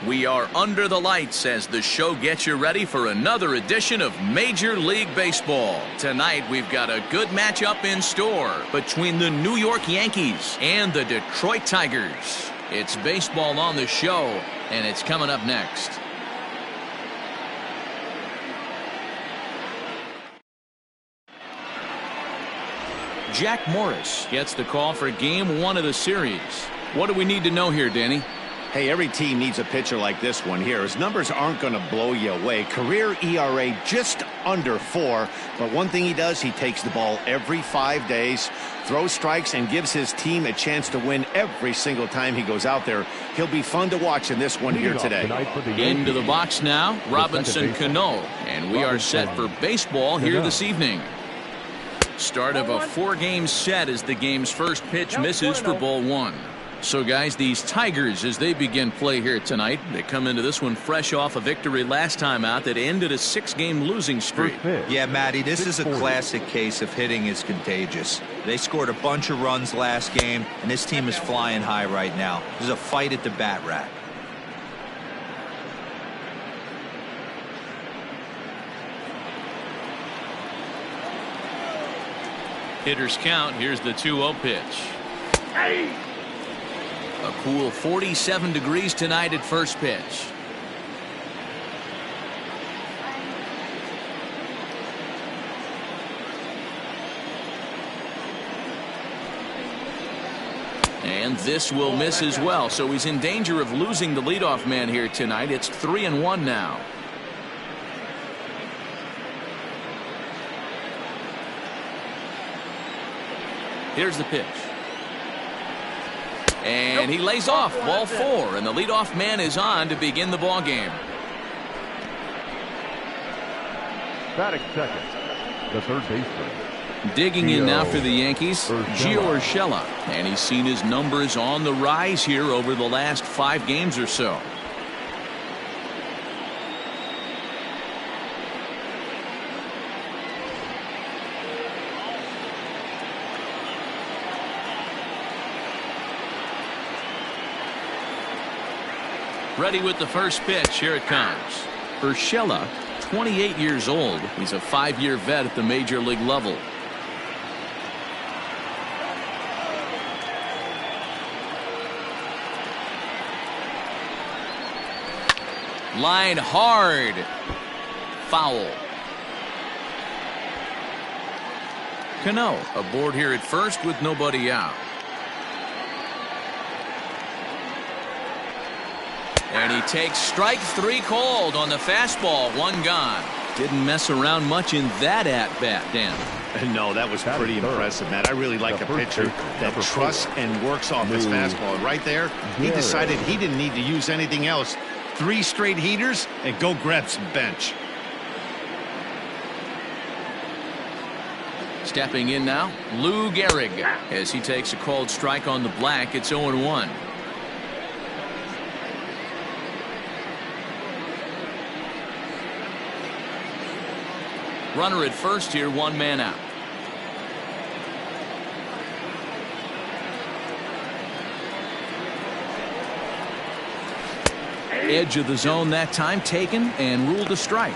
We are under the lights as the show gets you ready for another edition of Major League Baseball. Tonight we've got a good matchup in store between the New York Yankees and the Detroit Tigers. It's baseball on the show, and it's coming up next. Jack Morris gets the call for Game 1 of the series. What do we need to know here, Danny? Hey, every team needs a pitcher like this one here. His numbers aren't going to blow you away. Career ERA just under 4. But one thing he does, he takes the ball every 5 days, throws strikes, and gives his team a chance to win every single time he goes out there. He'll be fun to watch in this one here today. Into the box now, Robinson Cano. And we are set for baseball here this evening. Start of a 4-game set as the game's first pitch misses for ball 1. So, guys, these Tigers, as they begin play here tonight, they come into this one fresh off a victory last time out that ended a 6-game losing streak. Yeah, Matty, this is a classic case of hitting is contagious. They scored a bunch of runs last game, and this team is flying high right now. There's a fight at the bat rack. Hitters count. Here's the 2-0 pitch. A cool 47 degrees tonight at first pitch. And this will miss as well, so he's in danger of losing the leadoff man here tonight. It's 3-1 now. Here's the pitch. And he lays off, ball 4, and the leadoff man is on to begin the ball game. Batting second, the third baseman. Digging in now for the Yankees, Gio Urshela, and he's seen his numbers on the rise here over the last 5 games or so. Ready with the first pitch. Here it comes. Urshela, 28 years old. He's a 5-year vet at the major league level. Line hard. Foul. Cano aboard here at first with nobody out. And he takes strike 3 called on the fastball. 1 gone. Didn't mess around much in that at-bat, Dan. No, that was pretty impressive, Matt. I really like a pitcher that trusts and works off his fastball. Right there, he decided he didn't need to use anything else. 3 straight heaters and go grab some bench. Stepping in now, Lou Gehrig. As he takes a called strike on the black, it's 0-1. Runner at first here, 1 man out. Edge of the zone that time taken and ruled a strike.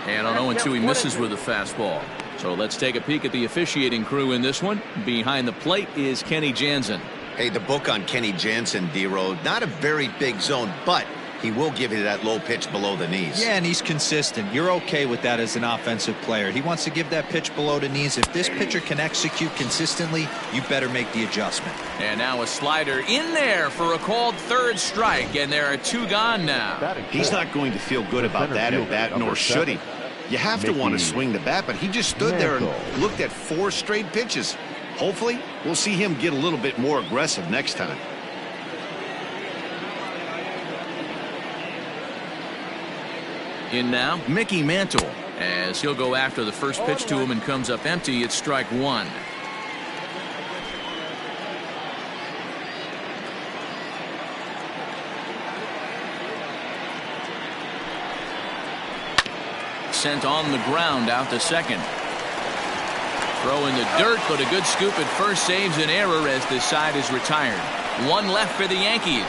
And on 0-2 he misses with a fastball. So let's take a peek at the officiating crew in this one. Behind the plate is Kenny Jansen. Hey, the book on Kenny Jansen, D-Road, not a very big zone, but he will give you that low pitch below the knees. Yeah, and he's consistent. You're okay with that as an offensive player. He wants to give that pitch below the knees. If this pitcher can execute consistently, you better make the adjustment. And now a slider in there for a called 3rd strike, and there are 2 gone now. He's not going to feel good about that at bat, nor should he. You have to want to swing the bat, but he just stood there and looked at 4 straight pitches. Hopefully, we'll see him get a little bit more aggressive next time. In now, Mickey Mantle, as he'll go after the first pitch to him and comes up empty. It's strike 1. sent on the ground out to second. Throw in the dirt, but a good scoop at first saves an error as this side is retired. One left for the Yankees.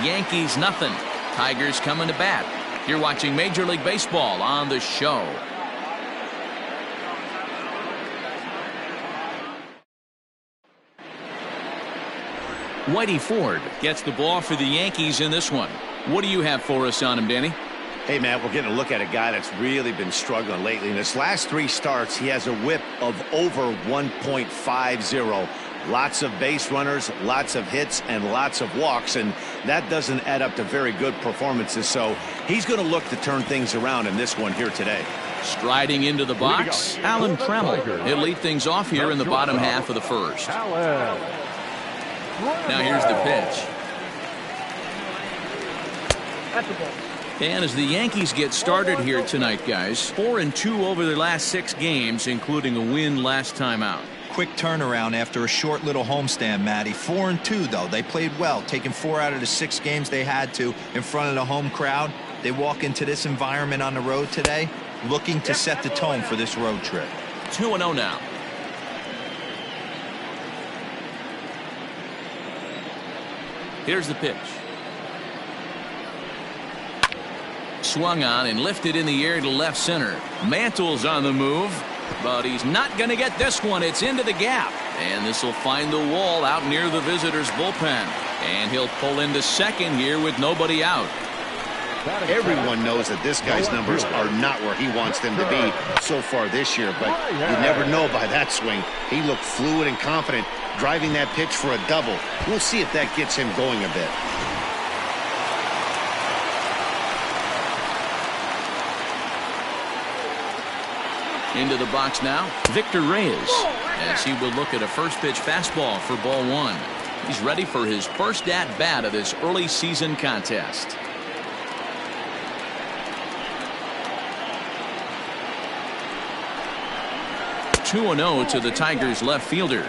Yankees nothing. Tigers coming to bat. You're watching Major League Baseball on the show. Whitey Ford gets the ball for the Yankees in this one. What do you have for us on him, Danny? Hey, Matt, we're getting a look at a guy that's really been struggling lately. In his last 3 starts, he has a whip of over 1.50. Lots of base runners, lots of hits, and lots of walks, and that doesn't add up to very good performances. So he's going to look to turn things around in this one here today. Striding into the box, Alan Trammell. He'll lead things off here in the bottom half of the first. Now here's the pitch. That's the ball. And as the Yankees get started here tonight, guys, 4-2 over their last 6 games, including a win last time out. Quick turnaround after a short little homestand, Matty. 4-2, though. They played well, taking 4 out of the 6 games they had to in front of the home crowd. They walk into this environment on the road today looking to set the tone for this road trip. 2-0 now. Here's the pitch. Swung on and lifted in the air to left center. Mantle's on the move, but he's not going to get this one. It's into the gap, and this will find the wall out near the visitors' bullpen. And he'll pull into second here with nobody out. Everyone knows that this guy's numbers are not where he wants them to be so far this year, but you never know by that swing. He looked fluid and confident, driving that pitch for a double. We'll see if that gets him going a bit. Into the box now, Victor Reyes, as he will look at a first pitch fastball for ball 1. He's ready for his first at-bat of this early season contest. (2-0) to the Tigers left fielder.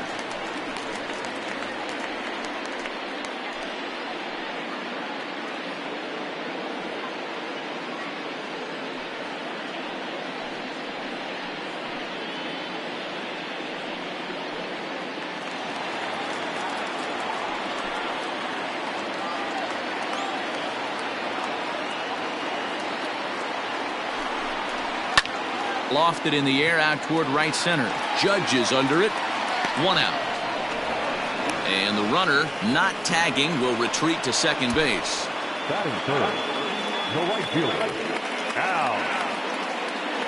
Lofted in the air out toward right center. Judge is under it. 1 out. And the runner, not tagging, will retreat to second base. Batting third, the right fielder, Al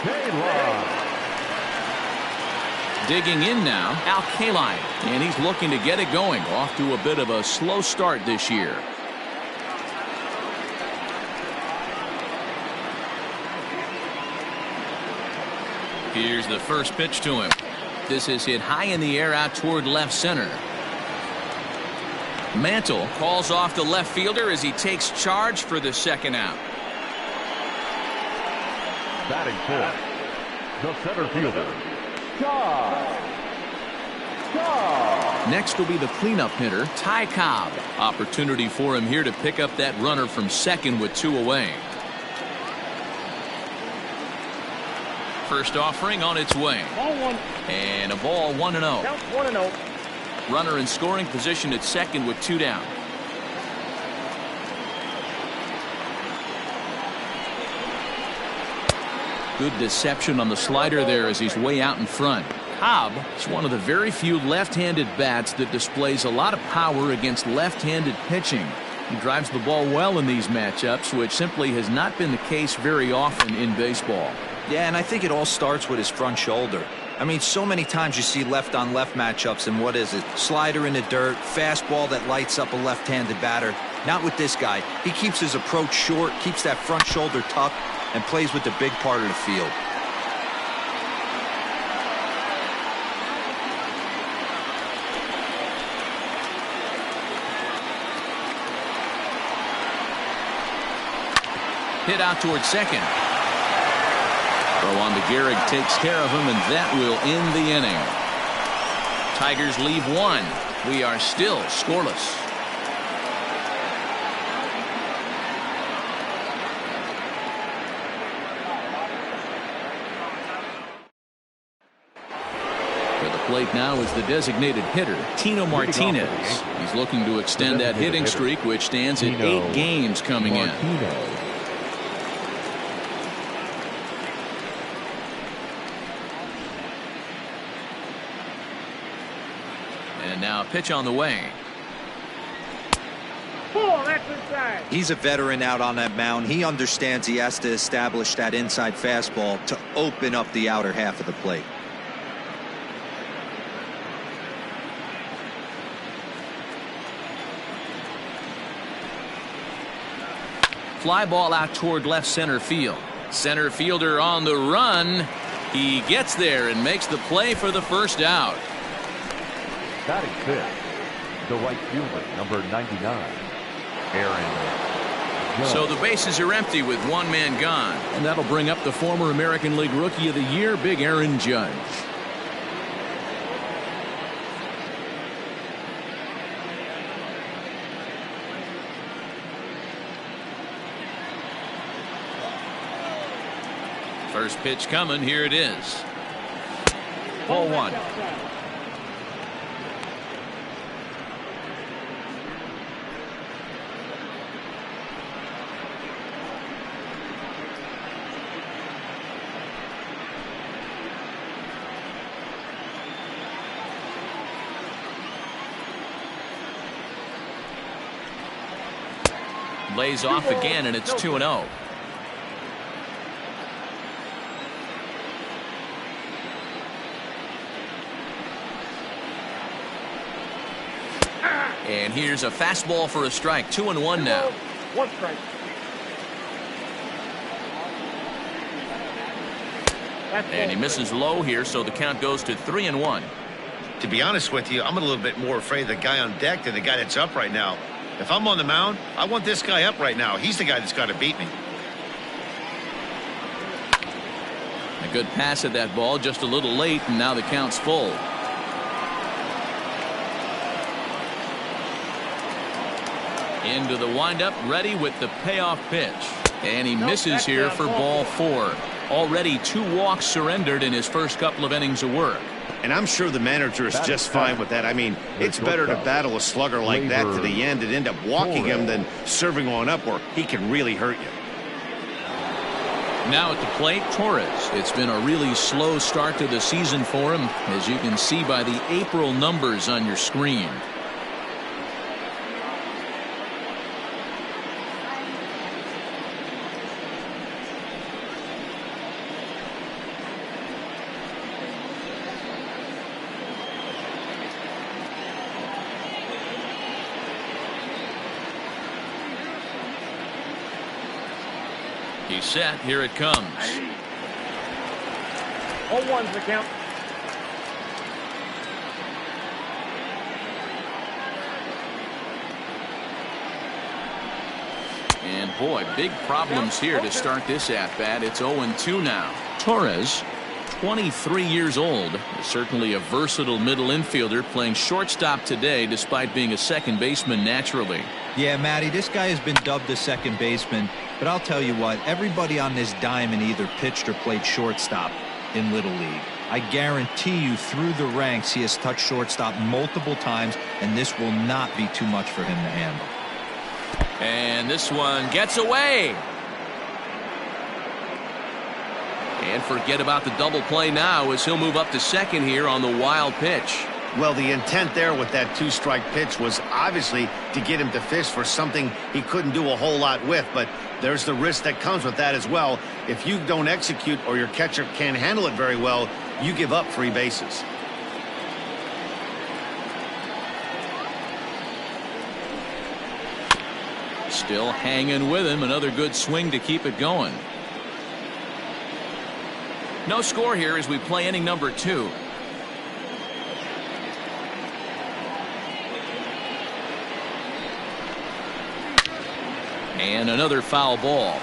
Kaline. Digging in now, Al Kaline, and he's looking to get it going. Off to a bit of a slow start this year. Here's the first pitch to him. This is hit high in the air out toward left center. Mantle calls off the left fielder as he takes charge for the second out. Batting fourth, the center fielder, Ty Cobb. Next will be the cleanup hitter, Ty Cobb. Opportunity for him here to pick up that runner from second with 2 away. First offering on its way. Ball 1. And a ball 1-0. Count 1-0. Runner in scoring position at second with 2 down. Good deception on the slider there as he's way out in front. Cobb is one of the very few left-handed bats that displays a lot of power against left-handed pitching. He drives the ball well in these matchups, which simply has not been the case very often in baseball. Yeah, and I think it all starts with his front shoulder. I mean, so many times you see left-on-left matchups, and what is it? Slider in the dirt, fastball that lights up a left-handed batter. Not with this guy. He keeps his approach short, keeps that front shoulder tucked, and plays with the big part of the field. Hit out towards second. Throw on to Gehrig takes care of him, and that will end the inning. Tigers leave 1. We are still scoreless. plate now is the designated hitter, Tino Martinez. He's looking to extend that hitting streak, which stands at 8 games coming in. And now a pitch on the way. He's a veteran out on that mound. He understands he has to establish that inside fastball to open up the outer half of the plate. Fly ball out toward left center field. Center fielder on the run. He gets there and makes the play for the first out. Batting fifth, the right fielder, number 99, Aaron Judge. So the bases are empty with one man gone. And that'll bring up the former American League Rookie of the Year, Big Aaron Judge. First pitch coming. Here it is. Ball 1. Lays off again, and it's 2-0. And here's a fastball for a strike. 2-1 now. 1 strike. And he misses low here, so the count goes to 3-1. To be honest with you, I'm a little bit more afraid of the guy on deck than the guy that's up right now. If I'm on the mound, I want this guy up right now. He's the guy that's got to beat me. A good pass at that ball, just a little late, and now the count's full. Into the windup, ready with the payoff pitch. And he misses here for ball 4. Already 2 walks surrendered in his first couple of innings of work. And I'm sure the manager is just fine with that. I mean, it's better to battle a slugger like that to the end and end up walking him than serving on up where he can really hurt you. Now at the plate, Torres. It's been a really slow start to the season for him, as you can see by the April numbers on your screen. He's set. Here it comes. 0-1's the count. And boy, big problems here to start this at-bat. It's 0-2 now. Torres, 23 years old, is certainly a versatile middle infielder, playing shortstop today despite being a second baseman naturally. Yeah, Matty, this guy has been dubbed a second baseman, but I'll tell you what, everybody on this diamond either pitched or played shortstop in Little League. I guarantee you through the ranks he has touched shortstop multiple times, and this will not be too much for him to handle. And this one gets away. And forget about the double play now, as he'll move up to second here on the wild pitch. Well, the intent there with that 2-strike pitch was obviously to get him to fish for something he couldn't do a whole lot with, but there's the risk that comes with that as well. If you don't execute or your catcher can't handle it very well, you give up 3 bases. Still hanging with him. Another good swing to keep it going. No score here as we play inning number 2. And another foul ball.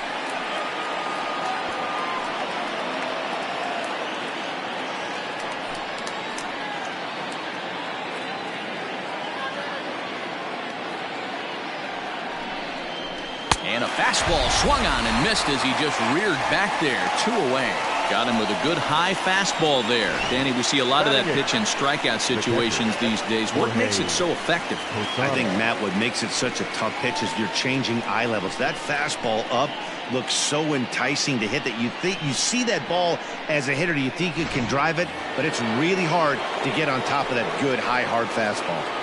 And a fastball swung on and missed as he just reared back there. 2 away. Got him with a good high fastball there. Danny, we see a lot of that pitch in strikeout situations these days. What makes it so effective? I think, Matt, what makes it such a tough pitch is you're changing eye levels. That fastball up looks so enticing to hit that you see that ball as a hitter. You think you can drive it, but it's really hard to get on top of that good high hard fastball.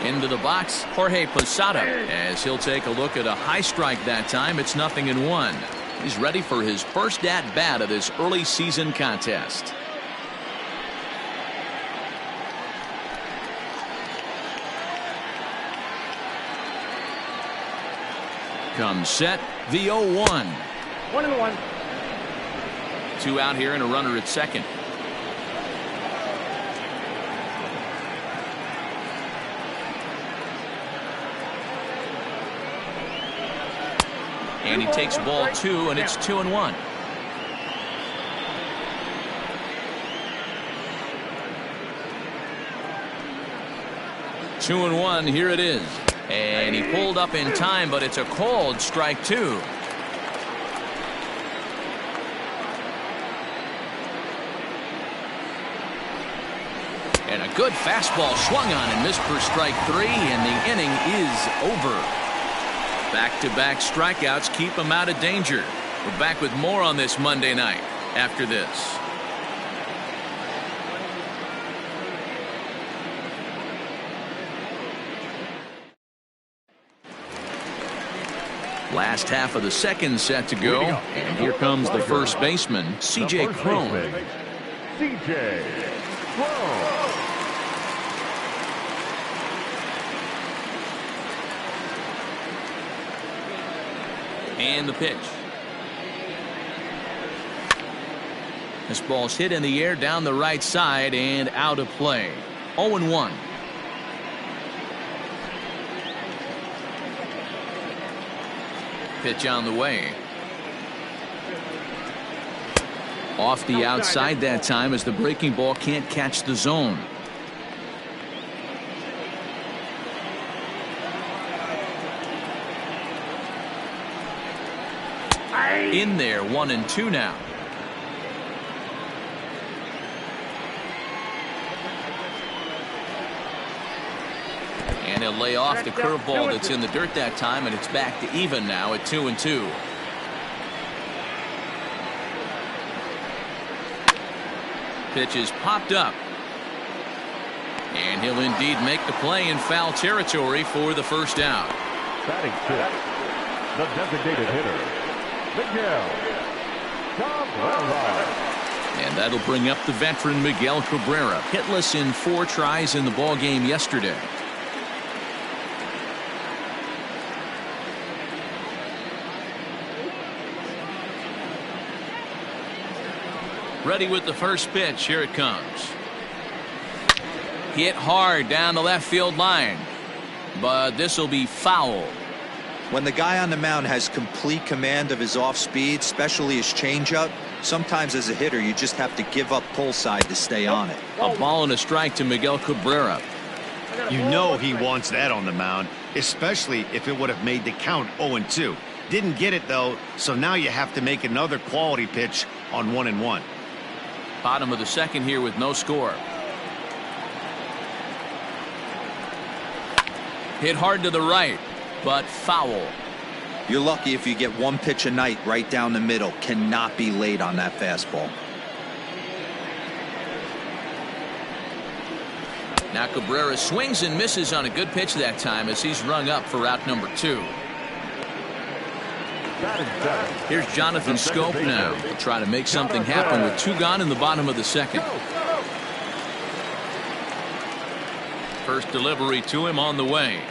Into the box, Jorge Posada, as he'll take a look at a high strike that time. It's 0-1. He's ready for his first at-bat of this early season contest. Comes set, the 0-1. 1-1. 2 out here and a runner at second. And he takes ball 2, and it's 2-1. Two and one, here it is. And he pulled up in time, but it's a called strike 2. And a good fastball swung on and missed for strike 3, and the inning is over. Back-to-back strikeouts keep him out of danger. We're back with more on this Monday night after this. Last half of the second set to go. And here comes the first baseman, C.J. Cron. C.J. Cron. And the pitch. This ball's hit in the air down the right side and out of play. 0-1. Pitch on the way. Off the outside that time as the breaking ball can't catch the zone. In there, 1-2 now. And he'll lay off the curveball that's in the dirt that time, and it's back to even now at 2-2. Pitch is popped up. And he'll indeed make the play in foul territory for the first out. Batting fifth, the designated hitter, Miguel Cabrera. And that'll bring up the veteran Miguel Cabrera, hitless in 4 tries in the ball game yesterday. Ready with the first pitch. Here it comes. Hit hard down the left field line, but this will be foul. When the guy on the mound has complete command of his off speed, especially his changeup, sometimes as a hitter you just have to give up pull side to stay on it. A ball and a strike to Miguel Cabrera. You know he wants that on the mound, especially if it would have made the count 0-2. Didn't get it though, so now you have to make another quality pitch on 1-1. Bottom of the second here with no score. Hit hard to the right, but foul. You're lucky if you get one pitch a night right down the middle. Cannot be late on that fastball. Now Cabrera swings and misses on a good pitch that time as he's rung up for out number 2. Here's Jonathan Scope now. He'll try to make something happen with 2 gone in the bottom of the second. First delivery to him on the way.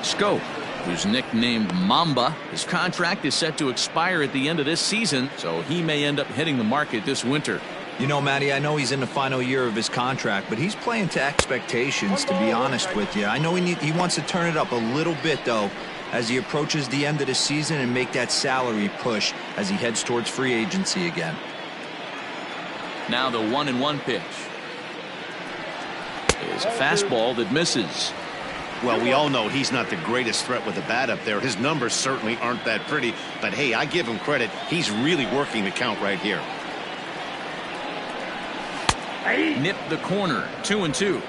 Scope, who's nicknamed Mamba, his contract is set to expire at the end of this season, so he may end up hitting the market this winter. You know, Matty, I know he's in the final year of his contract, but he's playing to expectations, to be honest with you. I know he wants to turn it up a little bit, though, as he approaches the end of the season and make that salary push as he heads towards free agency again. Now the 1-1 pitch is a fastball that misses. Well, we all know he's not the greatest threat with the bat up there. His numbers certainly aren't that pretty. But, hey, I give him credit. He's really working the count right here. Nip the corner, 2-2.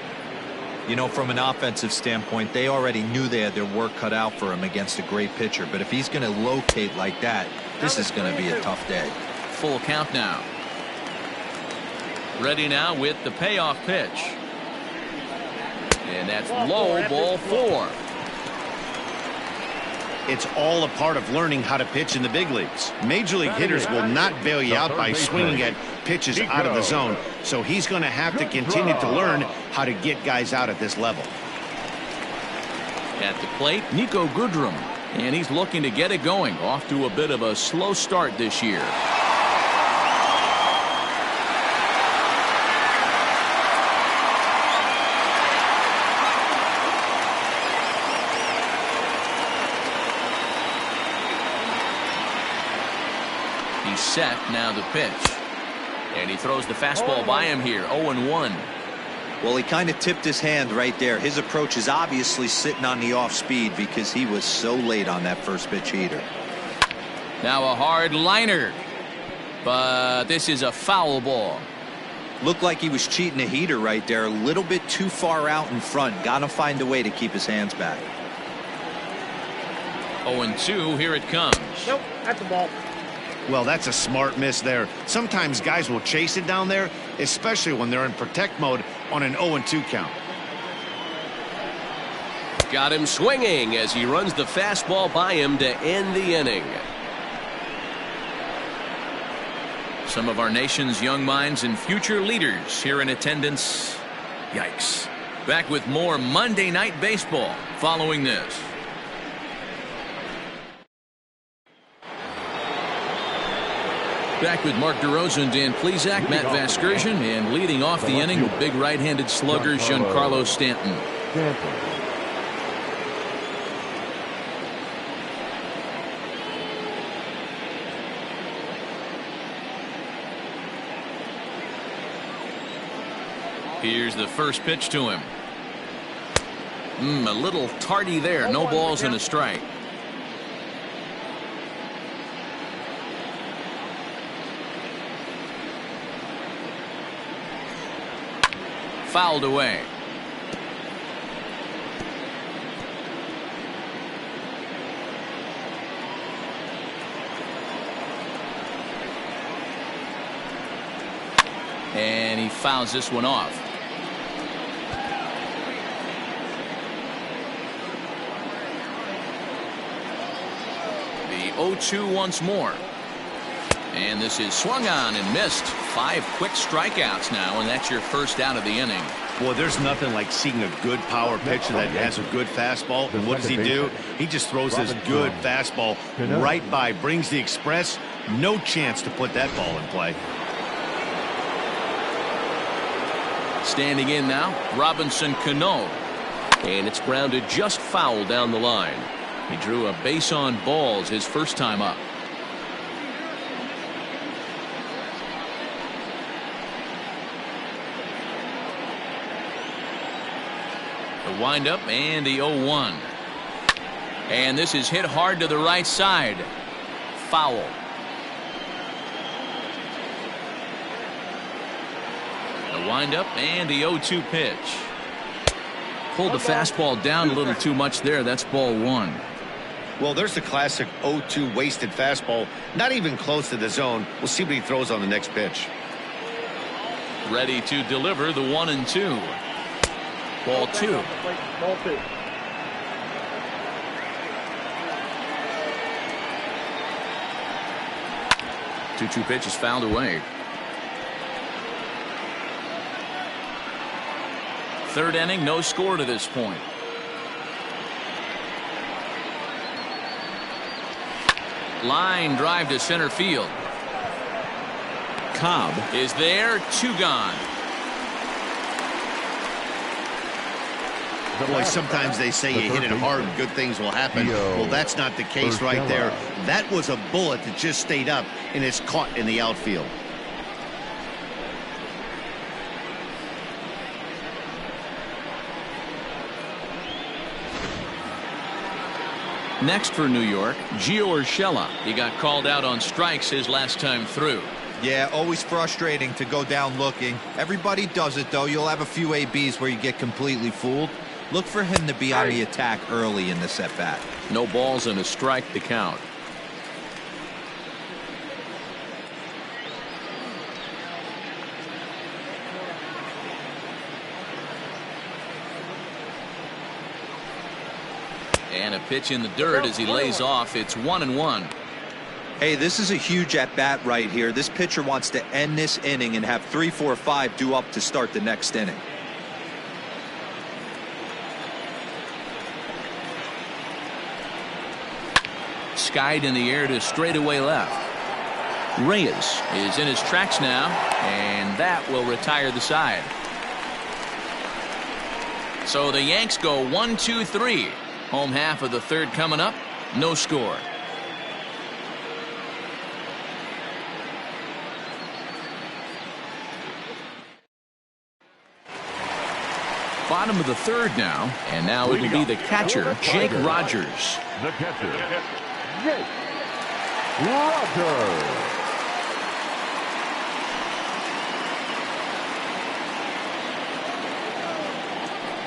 You know, from an offensive standpoint, they already knew they had their work cut out for him against a great pitcher. But if he's going to locate like that, this is going to be a tough day. Full count now. Ready now with the payoff pitch. And that's low, ball 4. It's all a part of learning how to pitch in the big leagues. Major league hitters will not bail you out by swinging at pitches out of the zone. So he's going to have to continue to learn how to get guys out at this level. At the plate, Nico Goodrum. And he's looking to get it going. Off to a bit of a slow start this year. He's set, now the pitch. And he throws the fastball by him here, 0-1. Well, he kind of tipped his hand right there. His approach is obviously sitting on the off speed because he was so late on that first pitch heater. Now a hard liner. But this is a foul ball. Looked like he was cheating a heater right there. A little bit too far out in front. Got to find a way to keep his hands back. 0-2, here it comes. Nope, that's a ball. Well, that's a smart miss there. Sometimes guys will chase it down there, especially when they're in protect mode on an 0-2 count. Got him swinging as he runs the fastball by him to end the inning. Some of our nation's young minds and future leaders here in attendance. Yikes. Back with more Monday Night Baseball following this. Back with Mark DeRosa, Dan Plesac, Matt Vasgersian, and leading off the inning, big right-handed slugger Giancarlo Stanton. Here's the first pitch to him. A little tardy there. No balls and a strike. Fouled away. And he fouls this one off. The 0-2 once more. And this is swung on and missed. 5 quick strikeouts now, and that's your first out of the inning. Boy, there's nothing like seeing a good power pitcher that has a good fastball. And what does he do? He just throws this good fastball right by, brings the express. No chance to put that ball in play. Standing in now, Robinson Cano. And it's grounded just foul down the line. He drew a base on balls his first time up. The windup and the 0-1. And this is hit hard to the right side. Foul. The windup and the 0-2 pitch. Pulled the fastball down a little too much there. That's ball 1. Well, there's the classic 0-2 wasted fastball. Not even close to the zone. We'll see what he throws on the next pitch. Ready to deliver the 1-2. Ball 2. Ball 2. Two pitch is fouled away. Third inning, no score to this point. Line drive to center field. Cobb is there. 2 gone. Boy, sometimes they say you hit it hard and good things will happen. Well, that's not the case right there. That was a bullet that just stayed up and it's caught in the outfield. Next for New York, Gio Urshela. He got called out on strikes his last time through. Yeah, always frustrating to go down looking. Everybody does it, though. You'll have a few ABs where you get completely fooled. Look for him to be on the attack early in this at-bat. No balls and a strike to count. And a pitch in the dirt as he lays off. It's 1-1. Hey, this is a huge at-bat right here. This pitcher wants to end this inning and have 3, 4, 5 due up to start the next inning. Skied in the air to straightaway left. Reyes is in his tracks now, and that will retire the side. So the Yanks go 1-2-3. Home half of the third coming up. No score. Bottom of the third now, and now it'll be the catcher, Jake Rogers. The catcher, Jake Rogers.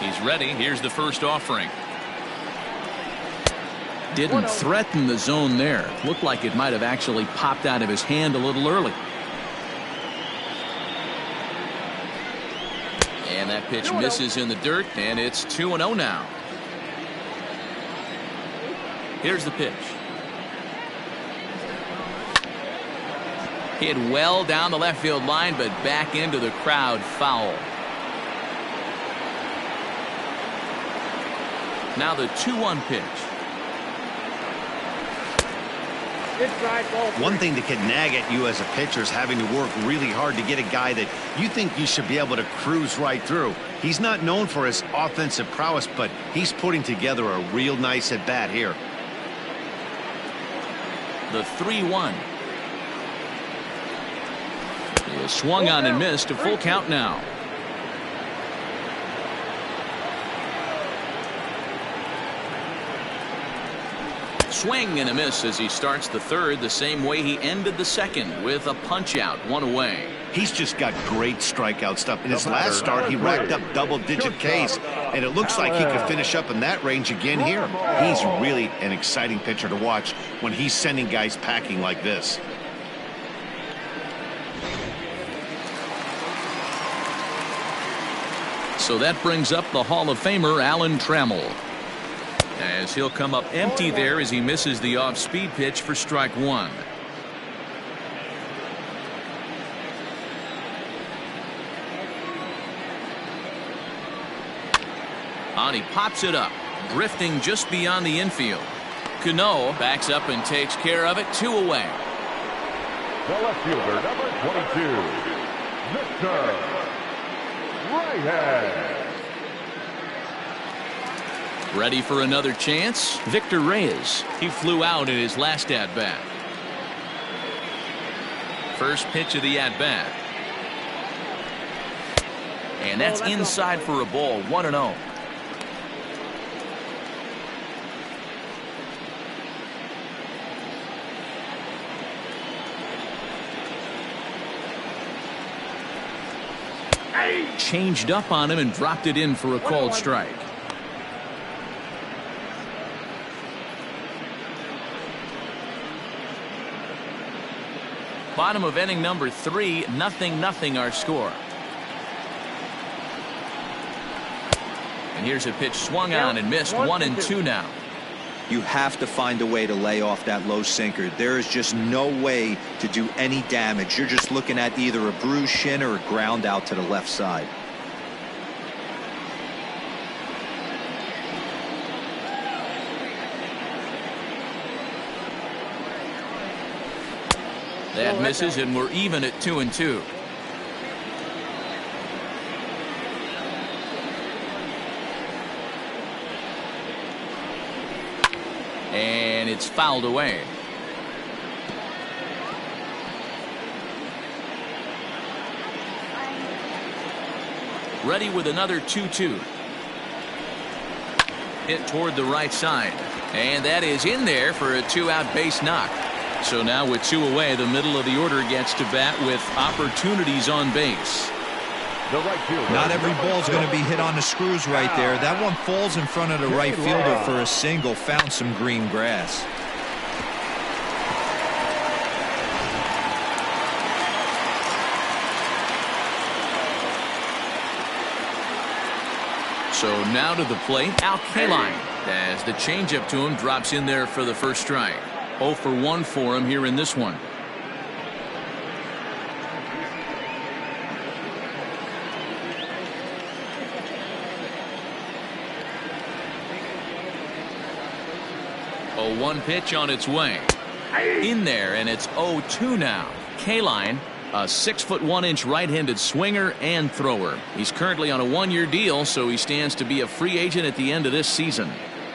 He's ready. Here's the first offering. Didn't threaten the zone there. Looked like it might have actually popped out of his hand a little early. And that pitch misses in the dirt, and it's 2-0 now. Here's the pitch. Hit well down the left field line, but back into the crowd, foul. Now the 2-1 pitch. One thing that can nag at you as a pitcher is having to work really hard to get a guy that you think you should be able to cruise right through. He's not known for his offensive prowess, but he's putting together a real nice at bat here. The 3-1. He is swung on and missed. A full count now. Swing and a miss as he starts the third the same way he ended the second, with a punch out, one away. He's just got great strikeout stuff. In his last start, he racked up double-digit Ks, and it looks like he could finish up in that range again here. He's really an exciting pitcher to watch when he's sending guys packing like this. So that brings up the Hall of Famer Alan Trammell, as he'll come up empty there as he misses the off-speed pitch for strike one. And he pops it up, drifting just beyond the infield. Cano backs up and takes care of it, 2 away. The left fielder, number 22, Victor Reyes. Ready for another chance? Victor Reyes. He flew out in his last at-bat. First pitch of the at-bat. And that's inside for a ball, 1-0. Changed up on him and dropped it in for a called strike. Bottom of inning number 3, 0-0 our score. And here's a pitch swung on and missed, 1-2 now. You have to find a way to lay off that low sinker. There is just no way to do any damage. You're just looking at either a bruised shin or a ground out to the left side. That misses, and we're even at 2-2. And it's fouled away. Ready with another 2-2. Hit toward the right side. And that is in there for a 2-out base knock. So now with 2 away, the middle of the order gets to bat with opportunities on base. Not every ball's going to be hit on the screws right there. That one falls in front of the right fielder for a single. Found some green grass. So now to the plate, Al Kaline, as the changeup to him drops in there for the first strike. 0 for 1 for him here in this one. A 1 pitch on its way. In there, and it's 0-2 now. Kaline, a 6'1" right-handed swinger and thrower. He's currently on a 1-year deal, so he stands to be a free agent at the end of this season.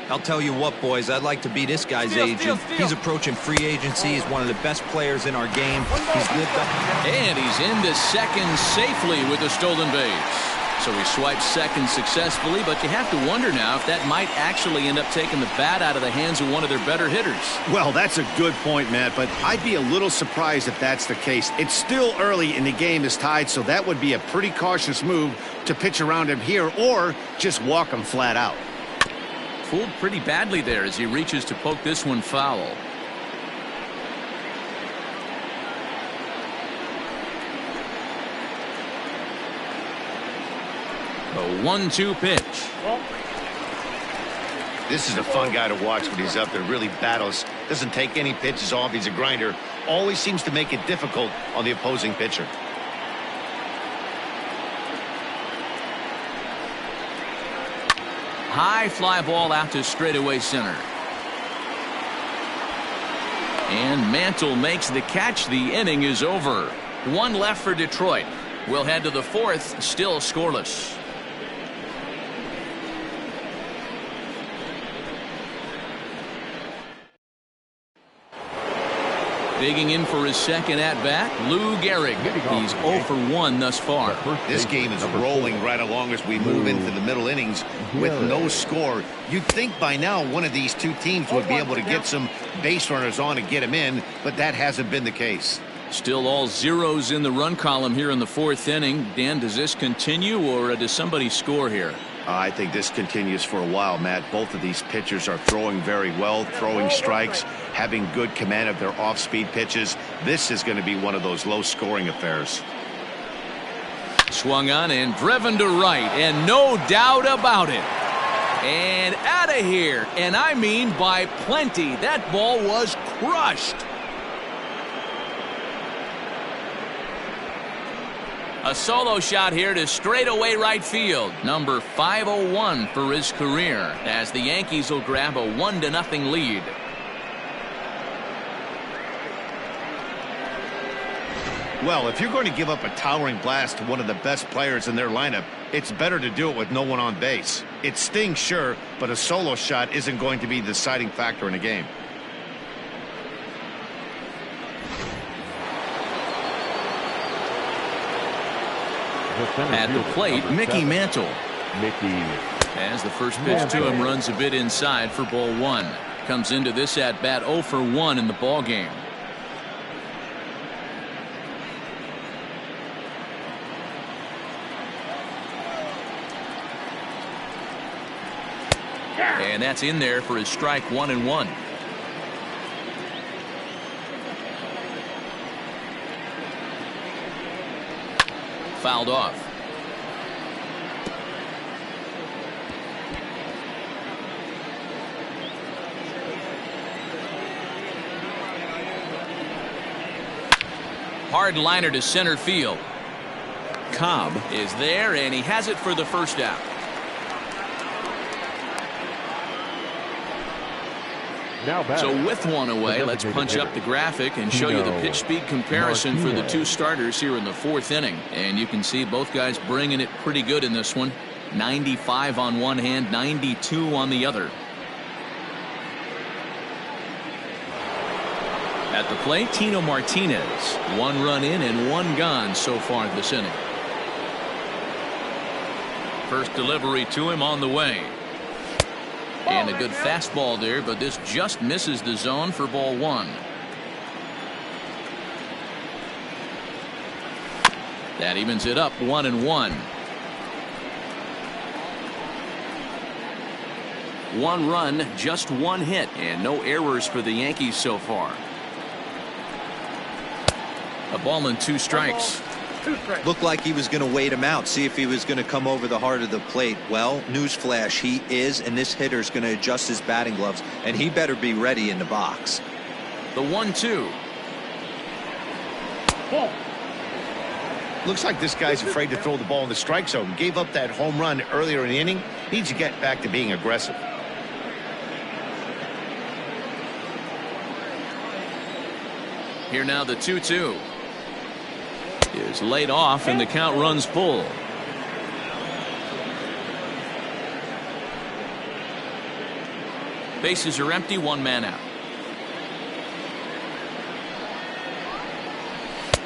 I'll tell you what, boys, I'd like to be this guy's agent. He's approaching free agency. He's one of the best players in our game. He's lived up. And he's into second safely with a stolen base. So he swipes second successfully, but you have to wonder now if that might actually end up taking the bat out of the hands of one of their better hitters. Well, that's a good point, Matt, but I'd be a little surprised if that's the case. It's still early and the game is tied, so that would be a pretty cautious move to pitch around him here or just walk him flat out. Fooled pretty badly there as he reaches to poke this one foul. A 1-2 pitch. This is a fun guy to watch when he's up there. Really battles. Doesn't take any pitches off. He's a grinder. Always seems to make it difficult on the opposing pitcher. High fly ball out to straightaway center. And Mantle makes the catch. The inning is over. 1 left for Detroit. We'll head to the 4th, still scoreless. Digging in for his second at-bat, Lou Gehrig. He's 0 for 1 thus far. This game is rolling right along as we move into the middle innings with no score. You'd think by now one of these two teams would be able to get some base runners on and get them in, but that hasn't been the case. Still all zeros in the run column here in the 4th inning. Dan, does this continue or does somebody score here? I think this continues for a while, Matt. Both of these pitchers are throwing very well, throwing strikes, having good command of their off-speed pitches. This is going to be one of those low-scoring affairs. Swung on and driven to right, and no doubt about it. And out of here, and I mean by plenty. That ball was crushed. A solo shot here to straightaway right field. Number 501 for his career as the Yankees will grab a 1-0 lead. Well, if you're going to give up a towering blast to one of the best players in their lineup, it's better to do it with no one on base. It stings, sure, but a solo shot isn't going to be the deciding factor in a game. At the plate, Mickey Mantle. As the first pitch to him runs a bit inside for ball 1. Comes into this at bat 0 for 1 in the ball game. And that's in there for his strike 1-1. Fouled off. Hard liner to center field. Cobb is there, and he has it for the first out. So with 1 away, let's punch up the graphic and show you the pitch speed comparison for the 2 starters here in the 4th inning. And you can see both guys bringing it pretty good in this one. 95 on one hand, 92 on the other. At the plate, Tino Martinez. 1 run in and 1 gone so far this inning. First delivery to him on the way. And a good fastball there, but this just misses the zone for ball one. That evens it up 1-1. One run, just one hit, and no errors for the Yankees so far. A ball and 2 strikes. Looked like he was going to wait him out, see if he was going to come over the heart of the plate. Well, newsflash, he is, and this hitter's going to adjust his batting gloves, and he better be ready in the box. The 1-2. Looks like this guy's afraid to throw the ball in the strike zone. Gave up that home run earlier in the inning. Needs to get back to being aggressive. Here now the 2-2 is laid off and the count runs full. Bases are empty, 1 man out.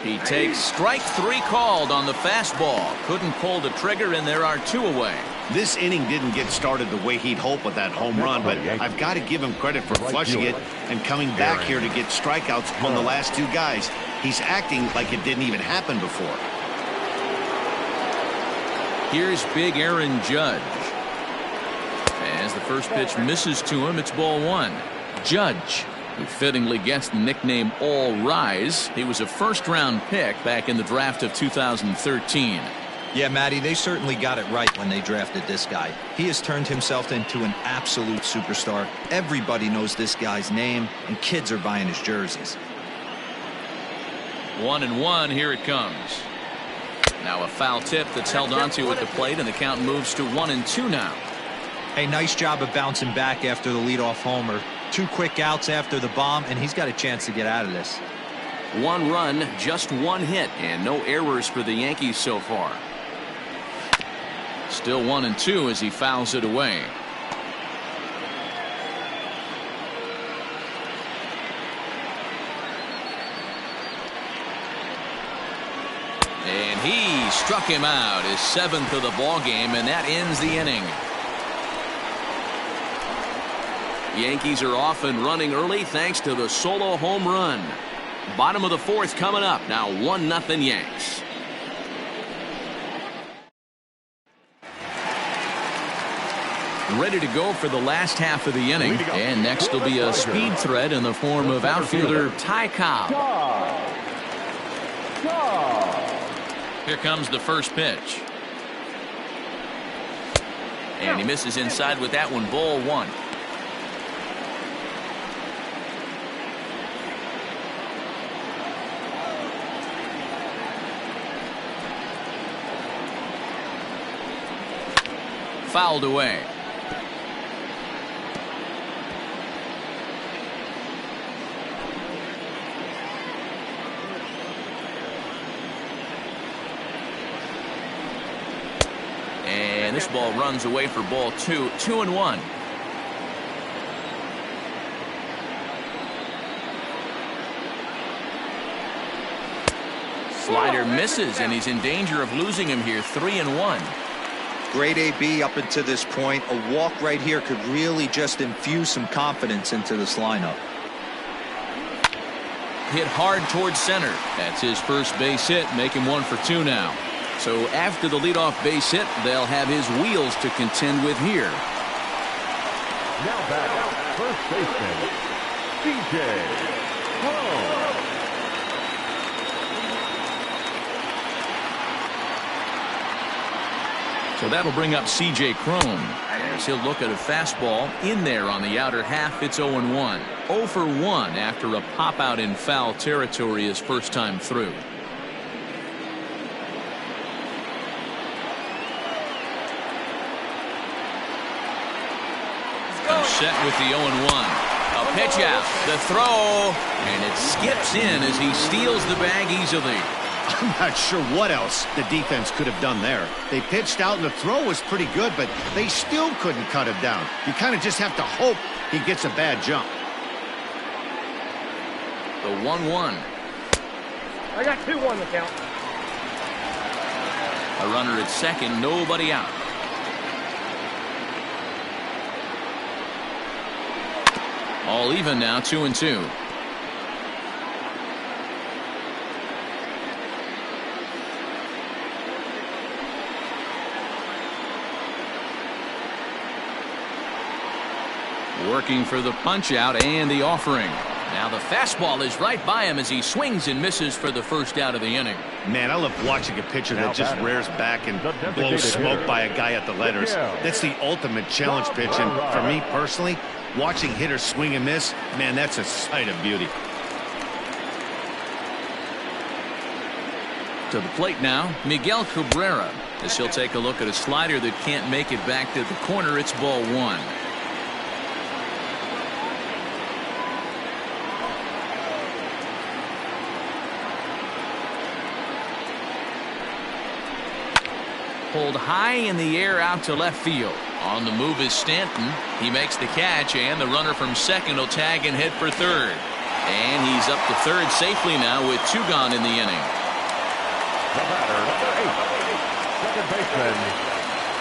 He takes strike 3 called on the fastball. Couldn't pull the trigger, and there are 2 away. This inning didn't get started the way he'd hoped with that home run, but I've got to give him credit for flushing it and coming back here to get strikeouts on the last 2 guys. He's acting like it didn't even happen before. Here's big Aaron Judge. As the first pitch misses to him, it's ball 1. Judge, who fittingly gets the nickname All Rise. He was a first-round pick back in the draft of 2013. Yeah, Matty, they certainly got it right when they drafted this guy. He has turned himself into an absolute superstar. Everybody knows this guy's name, and kids are buying his jerseys. 1-1, here it comes. Now a foul tip that's held onto at the plate, and the count moves to 1-2 now. Hey, nice job of bouncing back after the leadoff homer. 2 quick outs after the bomb, and he's got a chance to get out of this. 1 run, just 1 hit, and no errors for the Yankees so far. Still 1-2 as he fouls it away. And he struck him out, his 7th of the ball game, and that ends the inning. Yankees are off and running early thanks to the solo home run. Bottom of the 4th coming up. Now 1-0 Yanks. Ready to go for the last half of the inning. And next will be a speed threat in the form of outfielder Ty Cobb. Here comes the first pitch. And he misses inside with that one, ball 1. Fouled away. And this ball runs away for ball 2. 2-1. Slider misses, and he's in danger of losing him here. 3-1. Great AB up until this point. A walk right here could really just infuse some confidence into this lineup. Hit hard towards center. That's his first base hit, making 1 for 2 now. So after the leadoff base hit, they'll have his wheels to contend with here. Now back, first baseman, C.J. Cron. So that'll bring up C.J. Cron as he'll look at a fastball in there on the outer half. It's 0-1. 0 for 1 after a pop out in foul territory his first time through. Set with the 0-1. A pitch out, the throw, and it skips in as he steals the bag easily. I'm not sure what else the defense could have done there. They pitched out and the throw was pretty good, but they still couldn't cut him down. You kind of just have to hope he gets a bad jump. The 1-1. I got 2-1 the count. A runner at second, nobody out. All even now, 2-2. Working for the punch out and the offering. Now the fastball is right by him as he swings and misses for the first out of the inning. Man, I love watching a pitcher that just rears back and blows smoke by a guy at the letters. That's the ultimate challenge pitch. And for me personally, watching hitters swing and miss, man, that's a sight of beauty. To the plate now, Miguel Cabrera, as he'll take a look at a slider that can't make it back to the corner. It's ball one. Pulled high in the air out to left field. On the move is Stanton. He makes the catch, and the runner from second will tag and head for third. And he's up to third safely now with 2 gone in the inning. The batter, number 8, second baseman,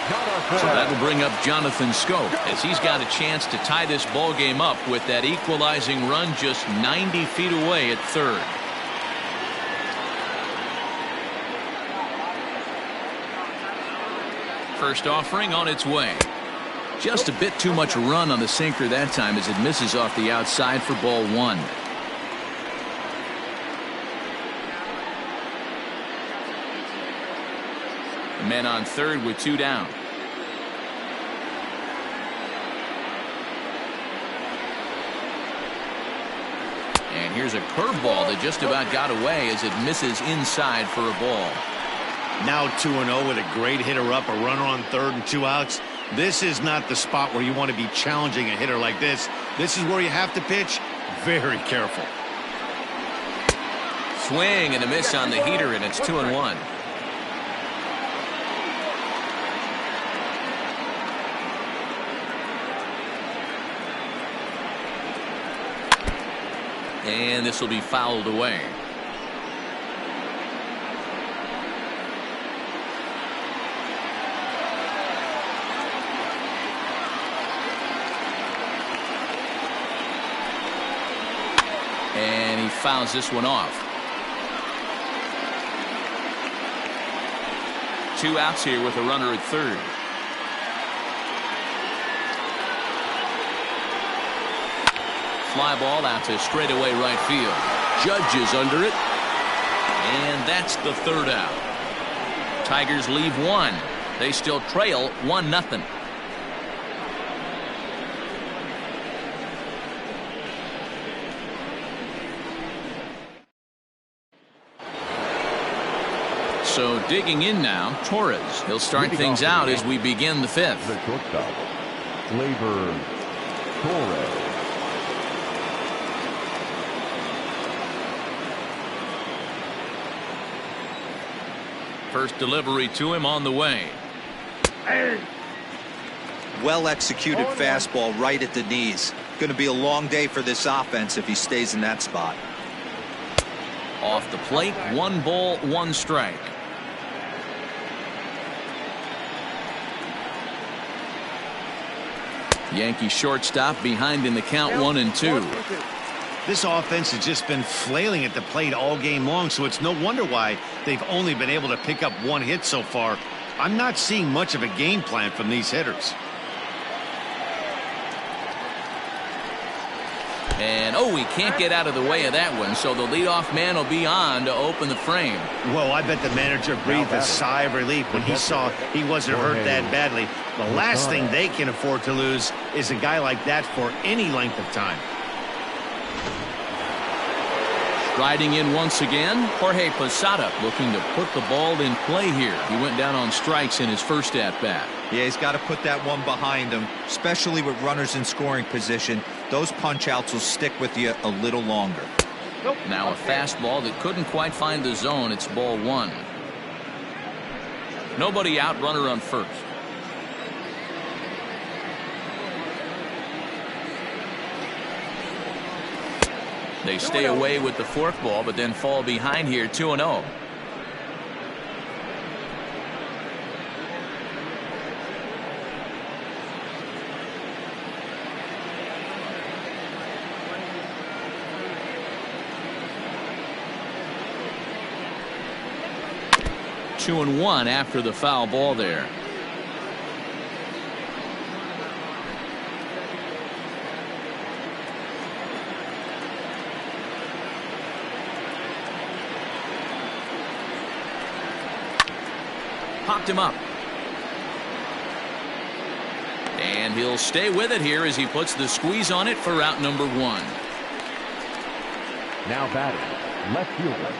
Jonathan. So that will bring up Jonathan Scope as he's got a chance to tie this ball game up with that equalizing run just 90 feet away at third. First offering on its way. Just a bit too much run on the sinker that time as it misses off the outside for ball one. Men on third with 2 down. And here's a curveball that just about got away as it misses inside for a ball. Now 2-0 with a great hitter up, a runner on third and 2 outs. This is not the spot where you want to be challenging a hitter like this. This is where you have to pitch very careful. Swing and a miss on the heater, and it's 2-1. And this will be fouled away. And he fouls this one off. 2 outs here with a runner at third. Fly ball out to straightaway right field. Judge is under it. And that's the third out. Tigers leave 1. They still trail 1-0. So digging in now, Torres. He'll start things out as we begin the 5th. The shortstop, Gleyber Torres. First delivery to him on the way. Well executed fastball right at the knees. Going to be a long day for this offense if he stays in that spot. Off the plate, 1 ball, 1 strike. Yankee shortstop behind in the count, 1-2. This offense has just been flailing at the plate all game long, so it's no wonder why they've only been able to pick up 1 hit so far. I'm not seeing much of a game plan from these hitters. And he can't get out of the way of that one, so the leadoff man will be on to open the frame. Well, I bet the manager breathed a sigh of relief when he saw he wasn't hurt that badly. The last thing they can afford to lose is a guy like that for any length of time. Striding in once again, Jorge Posada looking to put the ball in play here. He went down on strikes in his first at-bat. Yeah, he's got to put that one behind him, especially with runners in scoring position. Those punch-outs will stick with you a little longer. Now a fastball that couldn't quite find the zone. It's ball 1. Nobody out, runner on first. They stay away with the forkball, but then fall behind here 2-0. 2-1 after the foul ball there. Popped him up. And he'll stay with it here as he puts the squeeze on it for out number 1. Now batting, left fielder,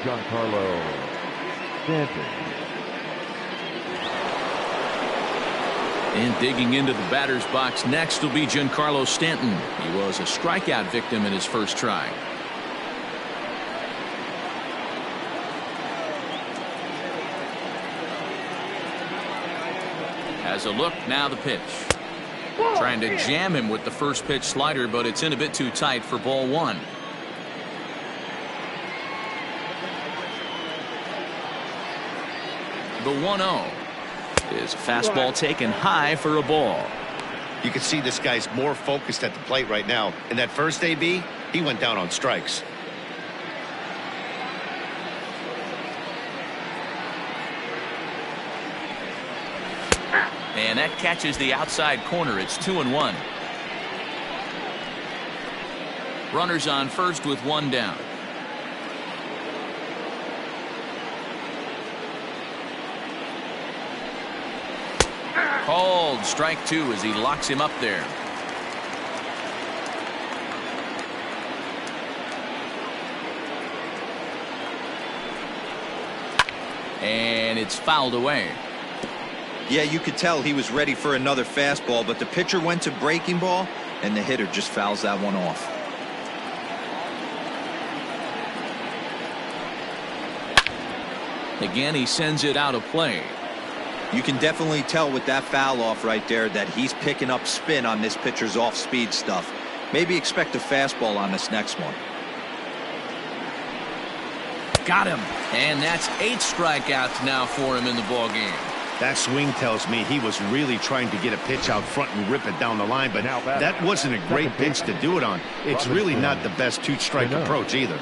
Giancarlo Stanton. And digging into the batter's box next will be Giancarlo Stanton. He was a strikeout victim in his first try. Has a look, now the pitch. Trying to jam him with the first pitch slider, but it's in a bit too tight for ball 1. The 1-0 is a fastball taken high for a ball. You can see this guy's more focused at the plate right now. In that first AB, he went down on strikes. And that catches the outside corner. It's 2-1. Runners on first with 1 down. Called strike 2 as he locks him up there. And it's fouled away. Yeah, you could tell he was ready for another fastball, but the pitcher went to breaking ball, and the hitter just fouls that one off. Again, he sends it out of play. You can definitely tell with that foul off right there that he's picking up spin on this pitcher's off-speed stuff. Maybe expect a fastball on this next one. Got him. And that's 8 strikeouts now for him in the ballgame. That swing tells me he was really trying to get a pitch out front and rip it down the line, but that wasn't a great pitch to do it on. It's really not the best 2-strike approach either.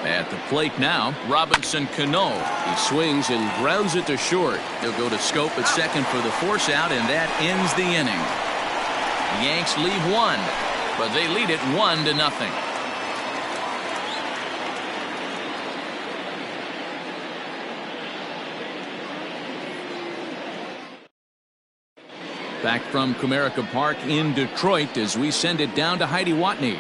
At the plate now, Robinson Cano. He swings and grounds it to short. He'll go to Scope at second for the force out, and that ends the inning. The Yanks leave 1, but they lead it 1-0. Back from Comerica Park in Detroit as we send it down to Heidi Watney.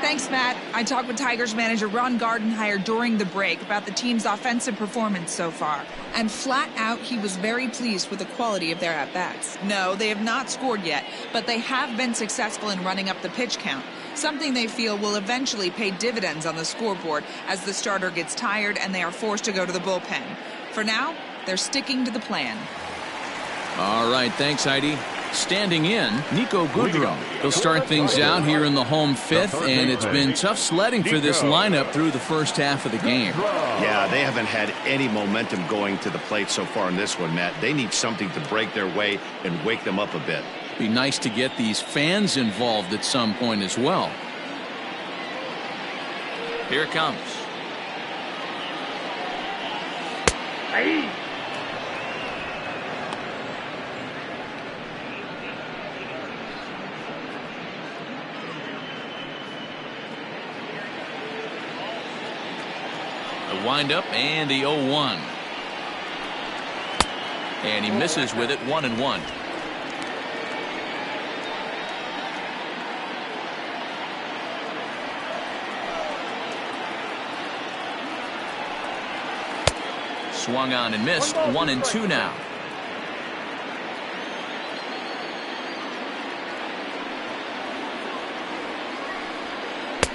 Thanks, Matt. I talked with Tigers manager Ron Gardenhire during the break about the team's offensive performance so far. And flat out, he was very pleased with the quality of their at-bats. No, they have not scored yet, but they have been successful in running up the pitch count, something they feel will eventually pay dividends on the scoreboard as the starter gets tired and they are forced to go to the bullpen. For now, they're sticking to the plan. All right, thanks, Heidi. Standing in, Nico Goodrum. He'll start things out here in the home 5th, and it's been tough sledding for this lineup through the first half of the game. Yeah, they haven't had any momentum going to the plate so far in this one, Matt. They need something to break their way and wake them up a bit. Be nice to get these fans involved at some point as well. Here it comes. Hey. The windup and the 0-1. And he misses with it, 1-1. Swung on and missed, 1-2 now.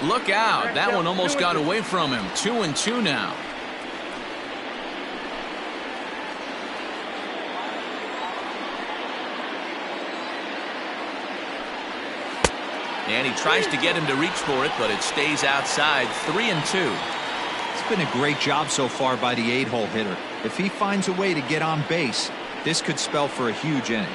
Look out. That one almost got away from him. 2-2 now. And he tries to get him to reach for it, but it stays outside. 3-2. been a great job so far by the 8-hole hitter. If he finds a way to get on base, this could spell for a huge inning.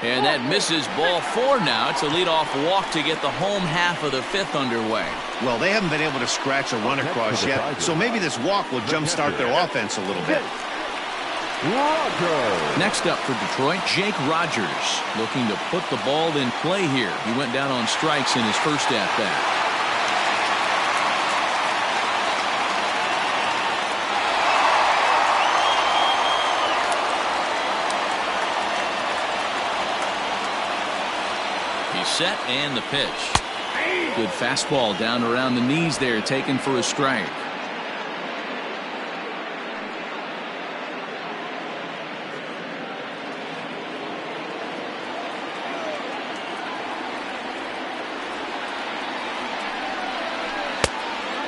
And that misses ball 4 now. It's a leadoff walk to get the home half of the 5th underway. Well, they haven't been able to scratch a run across yet, so maybe this walk will jumpstart their offense a little bit. Next up for Detroit, Jake Rogers, looking to put the ball in play here. He went down on strikes in his first at-bat. Set and the pitch. Good fastball down around the knees there, taken for a strike.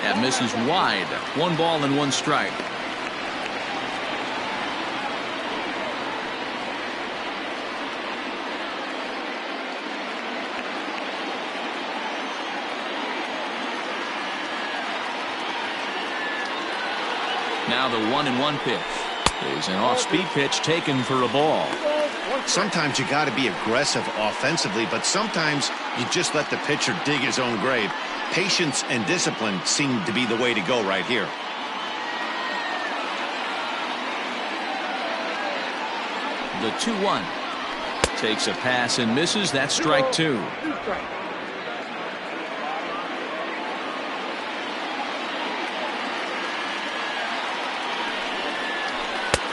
That misses wide. 1 ball and 1 strike. Now the 1-1 pitch is an off-speed pitch taken for a ball. Sometimes you got to be aggressive offensively, but sometimes you just let the pitcher dig his own grave. Patience and discipline seem to be the way to go right here. The 2-1 takes a pass and misses. That's strike 2.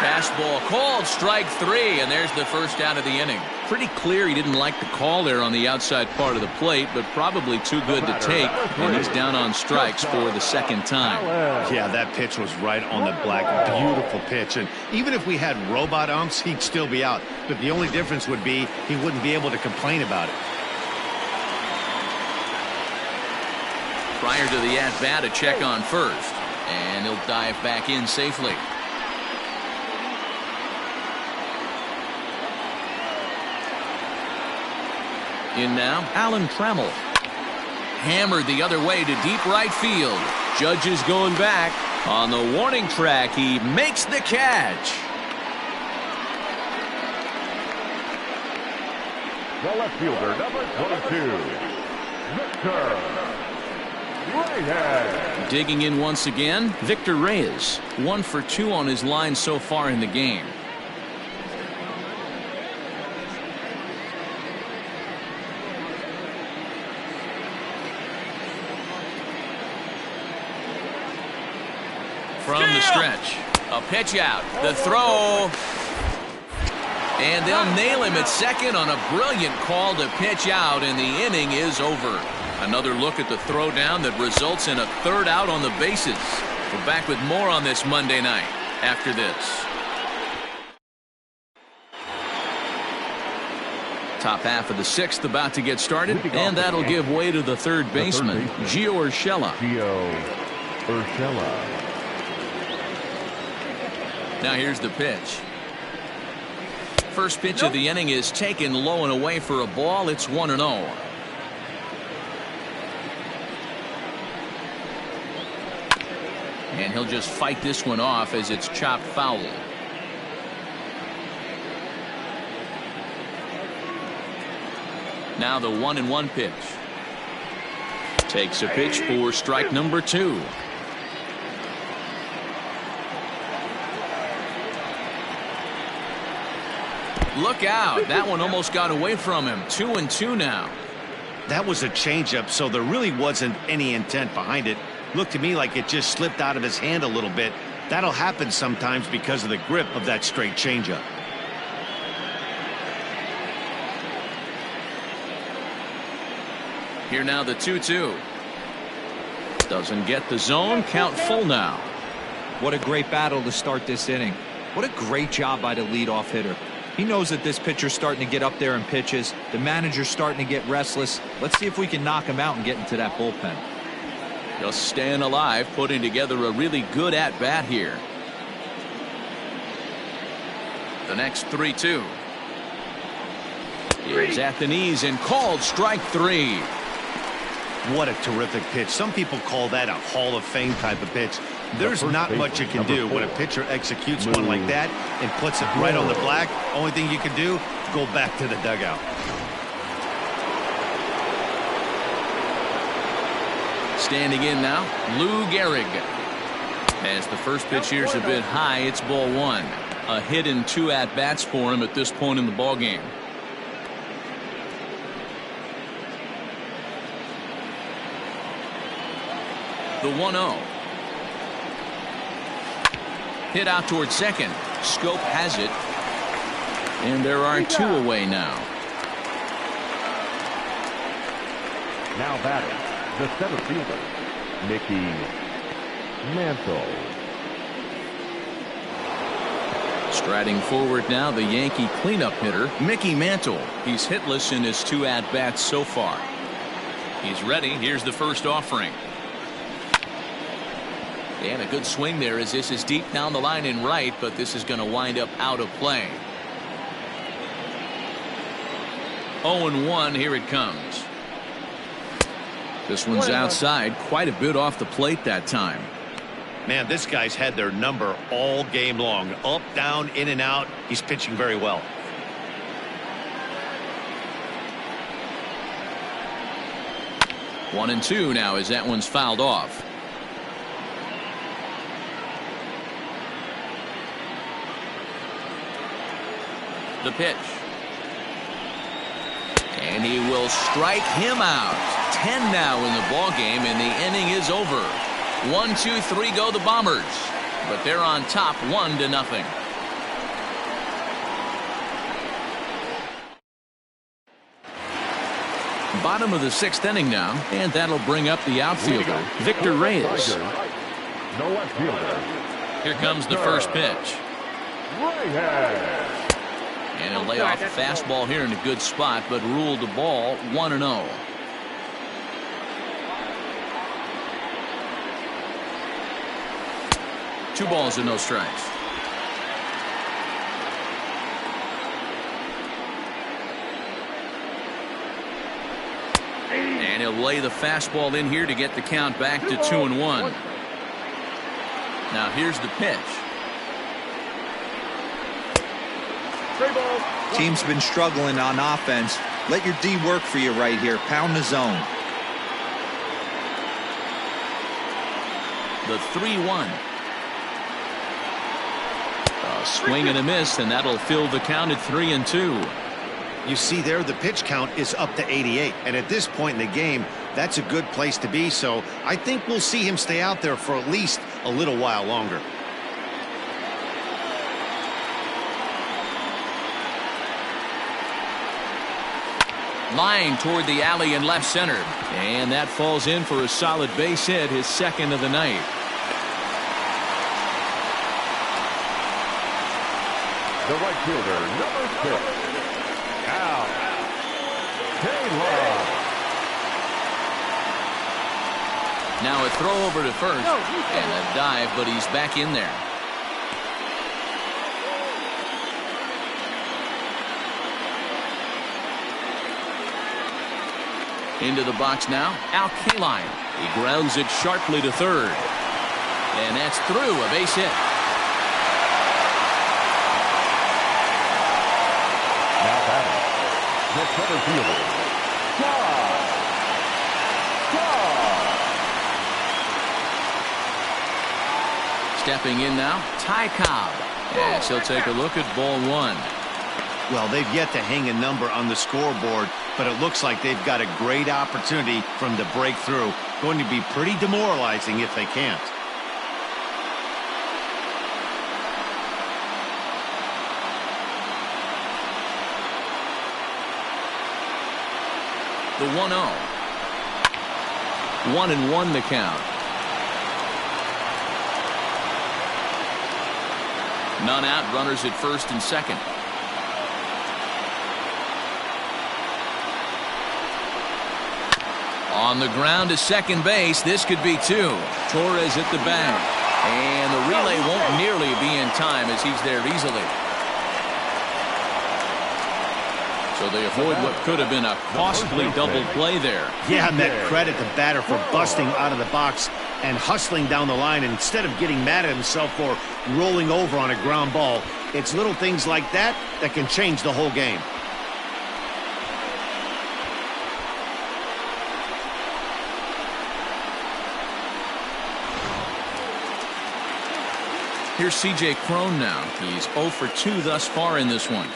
Fastball called, strike 3, and there's the first out of the inning. Pretty clear he didn't like the call there on the outside part of the plate, but probably too good to take, and he's down on strikes for the 2nd time. Yeah, that pitch was right on the black. Beautiful pitch, and even if we had robot umps, he'd still be out. But the only difference would be he wouldn't be able to complain about it. Prior to the at-bat, a check on first, and he'll dive back in safely. In now, Alan Trammell. Hammered the other way to deep right field. Judge is going back. On the warning track, he makes the catch. The left fielder, number 22, Victor Reyes. Digging in once again, Victor Reyes. 1 for 2 on his line so far in the game. From the stretch, a pitch out, the throw, and they'll nail him at second on a brilliant call to pitch out, and the inning is over. Another look at the throw down that results in a 3rd out on the bases. We're back with more on this Monday night after this. Top half of the 6th about to get started, and that'll give way to the 3rd baseman, Gio Urshela. Now here's the pitch. First pitch of the inning is taken low and away for a ball. It's 1-0. And he'll just fight this one off as it's chopped foul. Now the 1-1 pitch. Takes a pitch for strike number 2. Look out. That one almost got away from him. 2-2 now. That was a changeup, so there really wasn't any intent behind it. Looked to me like it just slipped out of his hand a little bit. That'll happen sometimes because of the grip of that straight changeup. Here now the 2-2. Doesn't get the zone. Count full now. What a great battle to start this inning. What a great job by the leadoff hitter. He knows that this pitcher's starting to get up there in pitches. The manager's starting to get restless. Let's see if we can knock him out and get into that bullpen. Just staying alive, putting together a really good at-bat here. The next 3-2 is at the knees and called strike 3. What a terrific pitch. Some people call that a Hall of Fame type of pitch. There's not much you can do when a pitcher executes one like that and puts it right on the black. Only thing you can do, go back to the dugout. Standing in now, Lou Gehrig. As the first pitch here's a bit high, it's ball one. A hit and 2 at-bats for him at this point in the ballgame. The 1-0. Hit out towards second. Scope has it. And there are 2 away now. Now batting, the center fielder, Mickey Mantle. Striding forward now, the Yankee cleanup hitter, Mickey Mantle. He's hitless in his 2 at-bats so far. He's ready. Here's the first offering. And a good swing there as this is deep down the line in right, but this is going to wind up out of play. 0-1, here it comes. This one's outside, quite a bit off the plate that time. Man, this guy's had their number all game long. Up, down, in and out. He's pitching very well. One and two now as that one's fouled off. The pitch. And he will strike him out. 10 now in the ball game, and the inning is over. 1, 2, 3 go the Bombers, but they're on top 1-0. Bottom of the 6th inning now, and that'll bring up the outfielder, Victor Reyes. No outfielder. Here comes the first pitch. And he'll lay off a fastball here in a good spot, but ruled the ball 1-0. Two balls and no strikes. And he'll lay the fastball in here to get the count back to 2-1. Now here's the pitch. Team's been struggling on offense. Let your D work for you right here. Pound the zone. The 3-1. A swing and a miss, and that'll fill the count at 3-2. You see there, the pitch count is up to 88. And at this point in the game, that's a good place to be. So I think we'll see him stay out there for at least a little while longer. Line toward the alley in left center. And that falls in for a solid base hit, his second of the night. The right fielder, number 6. Al Taylor. Now a throw over to first. And a dive, but he's back in there. Into the box now, Al Kaline. He grounds it sharply to third. And that's through, a base hit. Now batting, the center fielder, Stepping in now, Ty Cobb. Yes, he'll take a look at ball one. Well, they've yet to hang a number on the scoreboard, but it looks like they've got a great opportunity for them to break through. Going to be pretty demoralizing if they can't. The 1-0. 1-1 the count. None out, runners at first and second. On the ground to second base, this could be two. Torres at the bag. And the relay won't nearly be in time as he's there easily. So they avoid what could have been a costly double play there. Yeah, and that credit the batter for busting out of the box and hustling down the line instead of getting mad at himself for rolling over on a ground ball. It's little things like that that can change the whole game. Here's C.J. Cron now. He's 0 for 2 thus far in this one.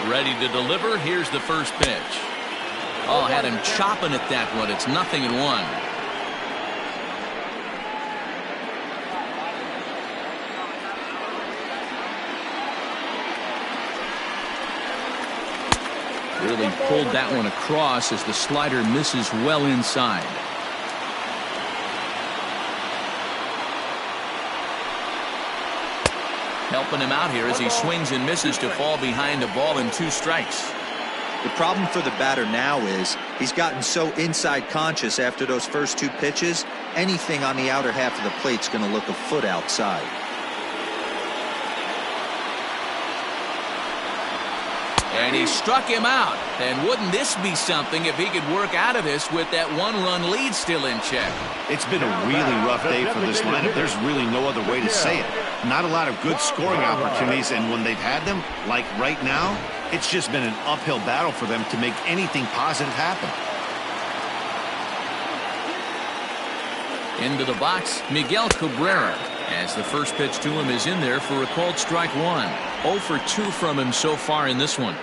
Ready to deliver. Here's the first pitch. Oh, had him chopping at that one. It's 0-1. Really pulled that one across as the slider misses well inside. Helping him out here as he swings and misses to fall behind a ball and 2 strikes. The problem for the batter now is he's gotten so inside conscious after those first 2 pitches. Anything on the outer half of the plate's going to look a foot outside. And he struck him out. And wouldn't this be something if he could work out of this with that 1-run lead still in check? It's been a really rough day for this lineup. There's really no other way to say it. Not a lot of good scoring opportunities, and when they've had them, like right now, it's just been an uphill battle for them to make anything positive happen. Into the box, Miguel Cabrera, as the first pitch to him is in there for a called strike 1. 0 for 2 from him so far in this one.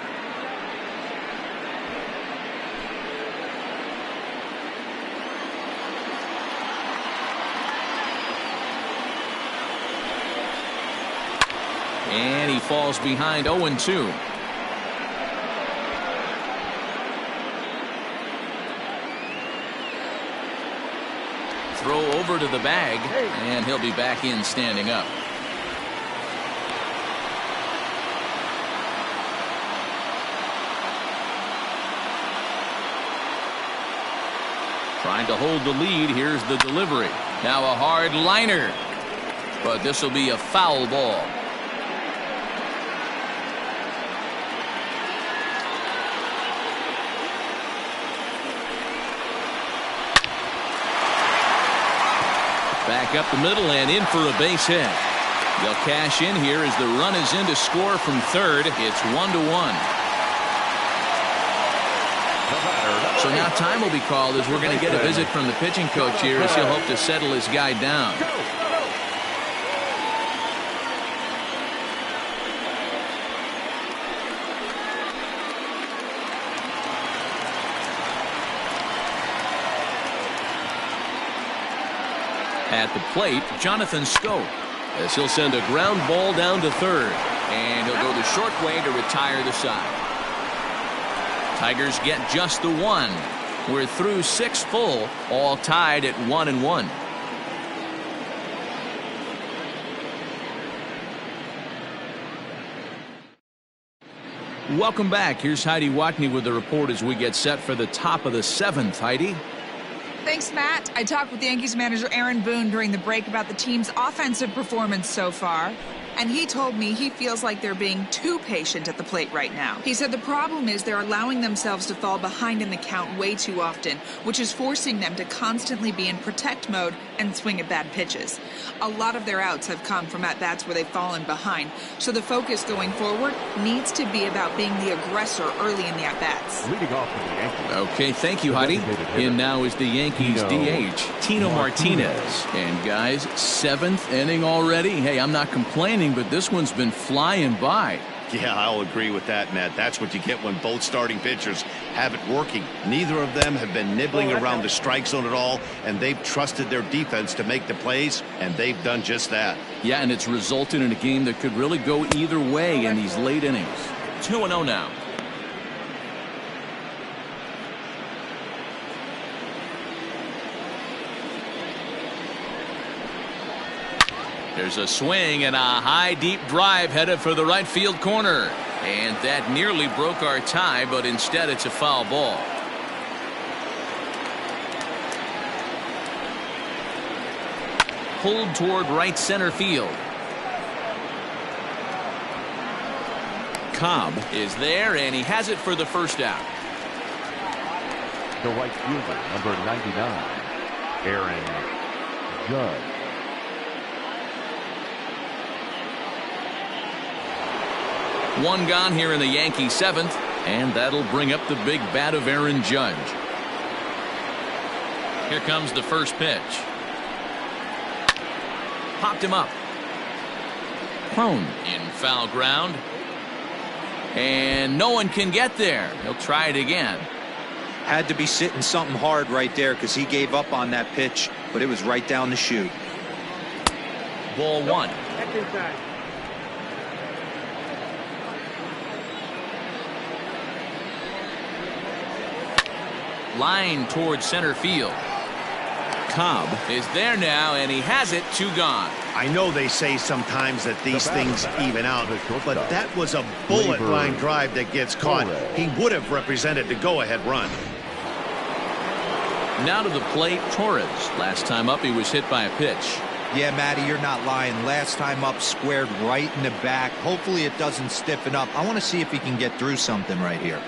And he falls behind 0-2. Throw over to the bag, and he'll be back in standing up. Trying to hold the lead. Here's the delivery. Now a hard liner, but this will be a foul ball. Back up the middle and in for a base hit. They'll cash in here as the run is in to score from third. It's 1-1. So now time will be called as we're going to get a visit from the pitching coach here as he'll hope to settle his guy down. At the plate, Jonathan Scope, as he'll send a ground ball down to third, and he'll go the short way to retire the side. Tigers get just the 1. We're through 6 full, all tied at 1-1. Welcome back. Here's Heidi Watney with the report as we get set for the top of the 7th. Heidi. Thanks, Matt. I talked with the Yankees manager Aaron Boone during the break about the team's offensive performance so far, and he told me he feels like they're being too patient at the plate right now. He said the problem is they're allowing themselves to fall behind in the count way too often, which is forcing them to constantly be in protect mode and swing at bad pitches. A lot of their outs have come from at-bats where they've fallen behind, so the focus going forward needs to be about being the aggressor early in the at-bats. Leading off for the Yankees. Okay, thank you, Heidi. In now is the Yankees DH, Tino Martinez. And guys, 7th inning already. Hey, I'm not complaining, but this one's been flying by. Yeah, I'll agree with that, Matt. That's what you get when both starting pitchers have it working. Neither of them have been nibbling around the strike zone at all, and they've trusted their defense to make the plays, and they've done just that. Yeah, and it's resulted in a game that could really go either way in these late innings. 2-0 now. There's a swing and a high deep drive headed for the right field corner, and that nearly broke our tie, but instead it's a foul ball. Pulled toward right center field. Cobb is there, and he has it for the first out. The right fielder, number 99, Aaron Judge. One gone here in the Yankees' 7th, and that'll bring up the big bat of Aaron Judge. Here comes the first pitch. Popped him up. Prone in foul ground. And no one can get there. He'll try it again. Had to be sitting something hard right there because he gave up on that pitch, but it was right down the chute. Ball 1. Line towards center field. Cobb is there now, and he has it. 2 gone. I know they say sometimes that these things even out, but that was a bullet line drive that gets caught. He would have represented the go-ahead run. Now to the plate, Torres. Last time up, he was hit by a pitch. Yeah, Matty, you're not lying. Last time up, squared right in the back. Hopefully it doesn't stiffen up. I want to see if he can get through something right here.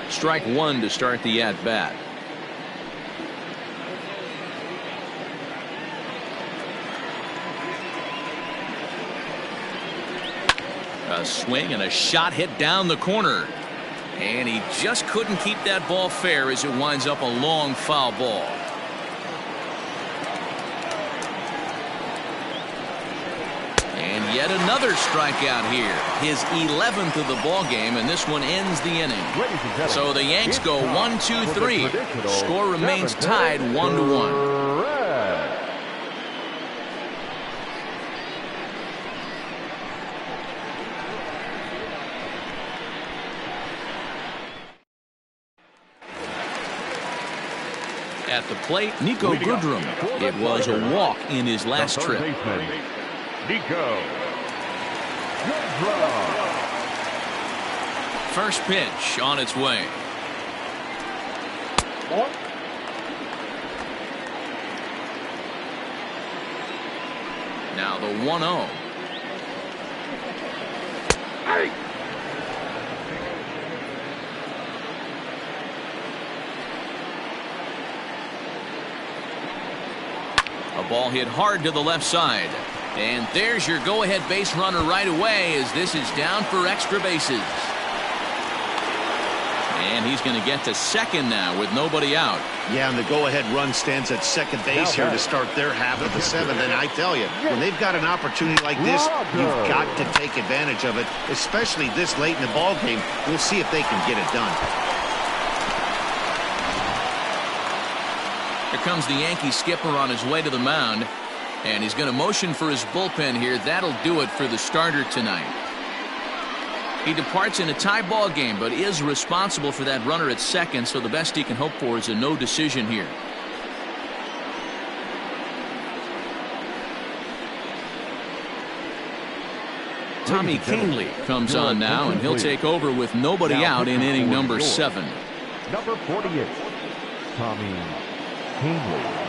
Strike 1 to start the at-bat. A swing and a shot hit down the corner. And he just couldn't keep that ball fair as it winds up a long foul ball. And yet another strikeout here. His 11th of the ball game, and this one ends the inning. So the Yanks go 1-2-3. Score remains tied 1-1. At the plate, Nico Goodrum. It was a walk in his last trip. Nico Goodrum. First pitch on its way. Now the 1-0. A ball hit hard to the left side. And there's your go-ahead base runner right away as this is down for extra bases. And he's going to get to second now with nobody out. Yeah, and the go-ahead run stands at second base here to start their half of the 7th. And I tell you, when they've got an opportunity like this, you've got to take advantage of it, especially this late in the ball game. We'll see if they can get it done. Here comes the Yankee skipper on his way to the mound. And he's going to motion for his bullpen here. That'll do it for the starter tonight. He departs in a tie ball game, but is responsible for that runner at second, so the best he can hope for is a no decision here. Tommy Kahnle comes on now, and he'll take over with nobody out in inning number 7. Number 48, Tommy Kahnle.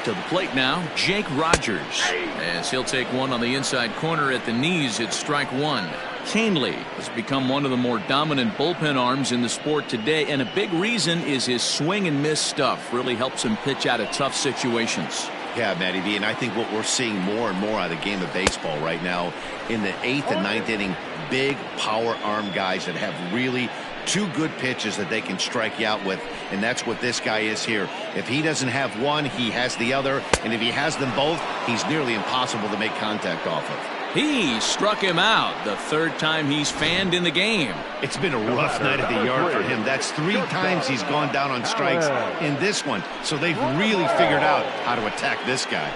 To the plate now, Jake Rogers, as he'll take one on the inside corner at the knees. It's strike 1. Kahnle has become one of the more dominant bullpen arms in the sport today, and a big reason is his swing and miss stuff. Really helps him pitch out of tough situations. Yeah, Matty V, and I think what we're seeing more and more out of the game of baseball right now in the 8th and 9th inning, big power arm guys that have really 2 good pitches that they can strike you out with, and that's what this guy is here. If he doesn't have one, he has the other, and if he has them both, he's nearly impossible to make contact off of. He struck him out the 3rd time he's fanned in the game. It's been a rough night at the yard for him. That's 3 times he's gone down on strikes in this one, so they've really figured out how to attack this guy.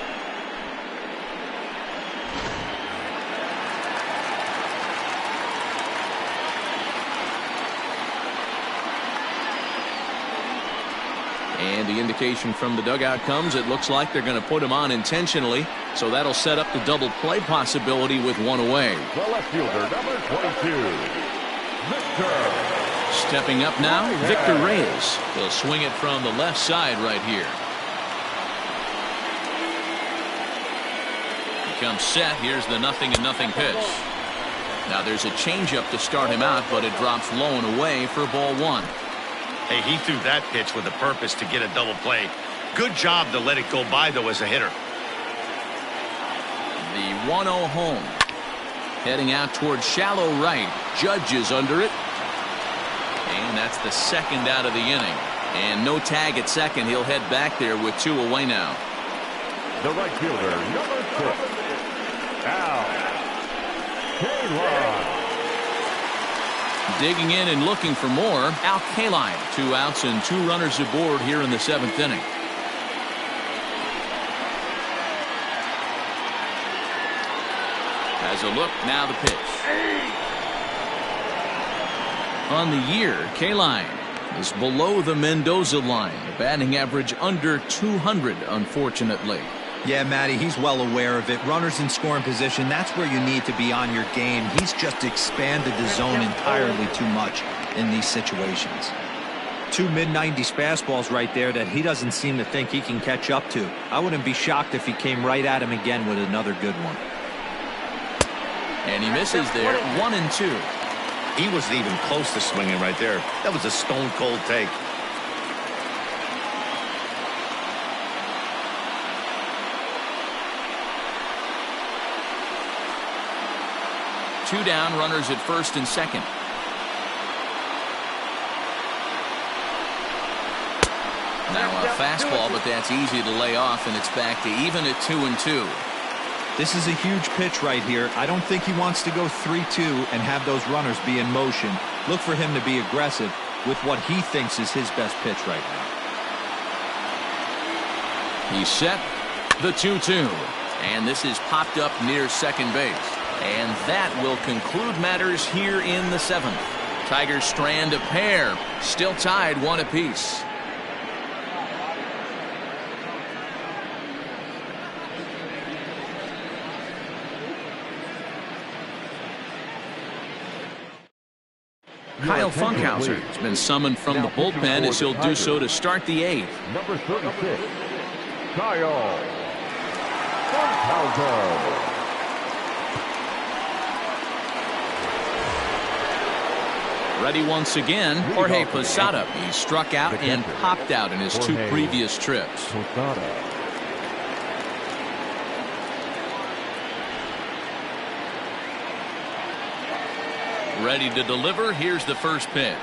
And the indication from the dugout comes, it looks like they're going to put him on intentionally. So that'll set up the double play possibility with one away. The left fielder, number 22, Victor. Stepping up now, Victor Reyes. He'll swing it from the left side right here. He comes set. Here's the 0-0 pitch. Now there's a changeup to start him out, but it drops low and away for ball one. Hey, he threw that pitch with a purpose to get a double play. Good job to let it go by, though, as a hitter. The 1-0 home. Heading out towards shallow right. Judge is under it. And that's the second out of the inning. And no tag at second. He'll head back there with 2 away now. The right fielder, number 6, Al Kaline. Digging in and looking for more, Al Kaline. 2 outs and 2 runners aboard here in the 7th inning. Has a look, now the pitch. On the year, Kaline is below the Mendoza line. A batting average under 200, unfortunately. Yeah, Matty, he's well aware of it. Runners in scoring position, that's where you need to be on your game. He's just expanded the zone entirely too much in these situations. 2 mid-90s fastballs right there that he doesn't seem to think he can catch up to. I wouldn't be shocked if he came right at him again with another good one. And he misses there, 1-2. He wasn't even close to swinging right there. That was a stone-cold take. Two down, runners at first and second. Now a fastball, but that's easy to lay off, and it's back to even at 2-2. This is a huge pitch right here. I don't think he wants to go 3-2 and have those runners be in motion. Look for him to be aggressive with what he thinks is his best pitch right now. He's set, the 2-2. And this is popped up near second base. And that will conclude matters here in the 7th. Tigers strand a pair, still tied 1 apiece. Kyle Funkhauser has been summoned from the bullpen as he'll do so to start the 8th. Number 36, Kyle Funkhauser. Ready once again, Jorge Posada. He struck out and popped out in his 2 previous trips. Ready to deliver. Here's the first pitch.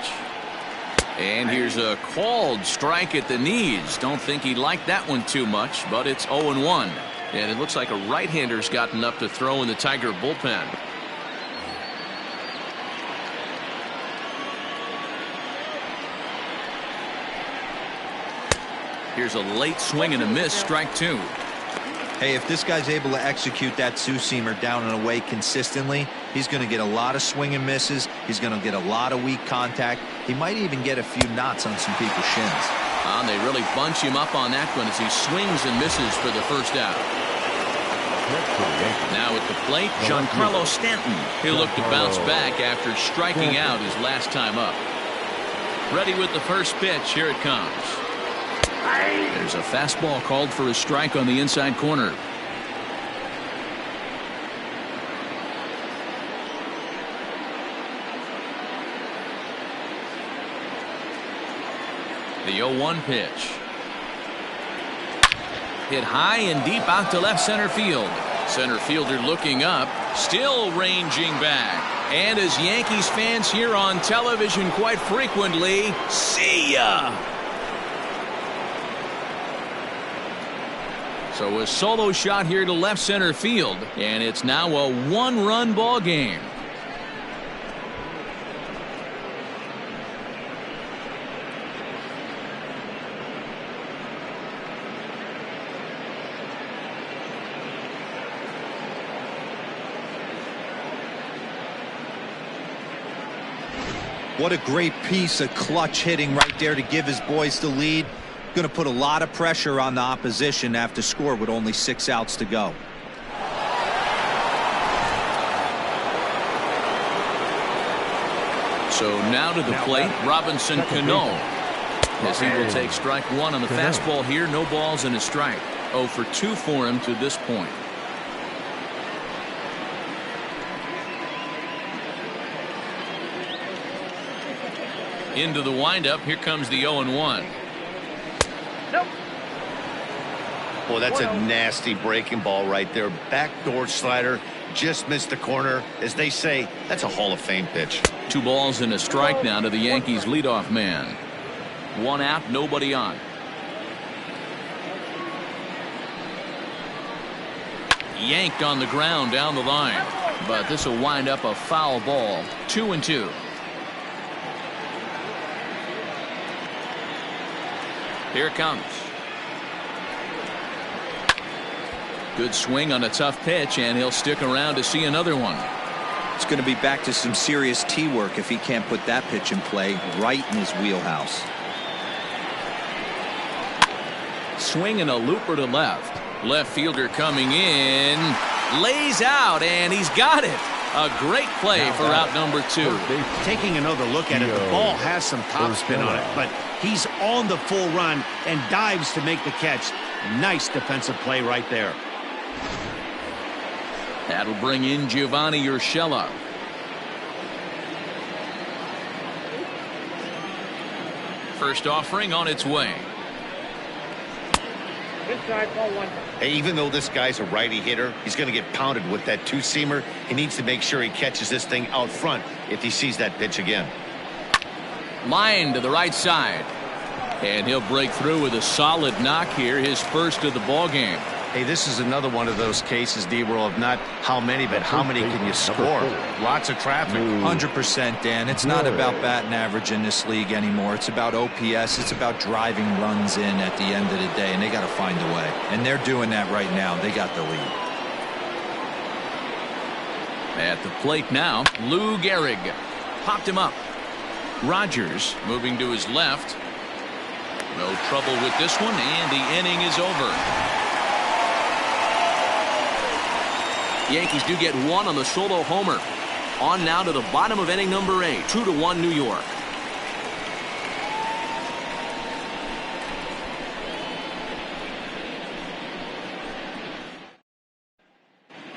And here's a called strike at the knees. Don't think he liked that one too much, but it's 0-1. And it looks like a right-hander's gotten up to throw in the Tiger bullpen. Here's a late swing and a miss, strike 2. Hey, if this guy's able to execute that two-seamer down and away consistently, he's going to get a lot of swing and misses. He's going to get a lot of weak contact. He might even get a few knots on some people's shins. And they really bunch him up on that one as he swings and misses for the first out. Now at the plate, Giancarlo Stanton. He'll look to bounce back after striking out his last time up. Ready with the first pitch. Here it comes. There's a fastball called for a strike on the inside corner. The 0-1 pitch. Hit high and deep out to left center field. Center fielder looking up, still ranging back. And as Yankees fans hear on television quite frequently, see ya! So a solo shot here to left center field, and it's now a 1-run ball game. What a great piece of clutch hitting right there to give his boys the lead. Going to put a lot of pressure on the opposition to have to score with only 6 outs to go. So now to the plate, Robinson Cano, as he will take strike one on the fastball here. No balls and a strike. 0 for 2 for him to this point. Into the windup. Here comes the 0-1. Nope. Boy, that's a nasty breaking ball right there. Backdoor slider. Just missed the corner. As they say, that's a Hall of Fame pitch. 2 balls and a strike now to the Yankees leadoff man. 1 out, nobody on. Yanked on the ground down the line. But this will wind up a foul ball. 2-2. Here it comes. Good swing on a tough pitch, and he'll stick around to see another one. It's going to be back to some serious tee work if he can't put that pitch in play right in his wheelhouse. Swing and a looper to left. Left fielder coming in. Lays out, and he's got it. A great play for out number 2. Taking another look at it, the ball has some topspin on it, but he's on the full run and dives to make the catch. Nice defensive play right there. That'll bring in Giovanni Urshela. First offering on its way. Inside, ball 1. Hey, even though this guy's a righty hitter, he's going to get pounded with that 2-seamer. He needs to make sure he catches this thing out front if he sees that pitch again. Line to the right side. And he'll break through with a solid knock here, his first of the ball game. Hey, this is another one of those cases, D-Roll, of not how many, but how many can you score? Lots of traffic. 100%, Dan. It's not about batting average in this league anymore. It's about OPS. It's about driving runs in at the end of the day, and they got to find a way. And they're doing that right now. They got the lead. At the plate now, Lou Gehrig. Popped him up. Rogers moving to his left. No trouble with this one, and the inning is over. Yankees do get 1 on the solo homer. On now to the bottom of inning number 8. 2-1 New York.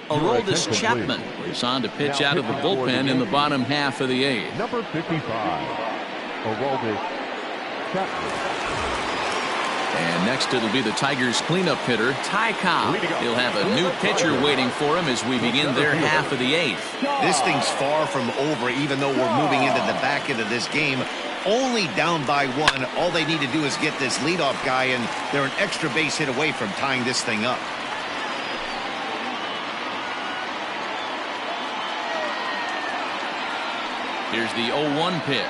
Aroldis Chapman is on to pitch out of the bullpen in the bottom half of the 8th. Number 55, Aroldis Chapman. And next it'll be the Tigers cleanup hitter, Ty Cobb. He'll have a new pitcher waiting for him as we begin their half of the 8th. This thing's far from over, even though we're moving into the back end of this game. Only down by 1. All they need to do is get this leadoff guy, and they're an extra base hit away from tying this thing up. Here's the 0-1 pitch.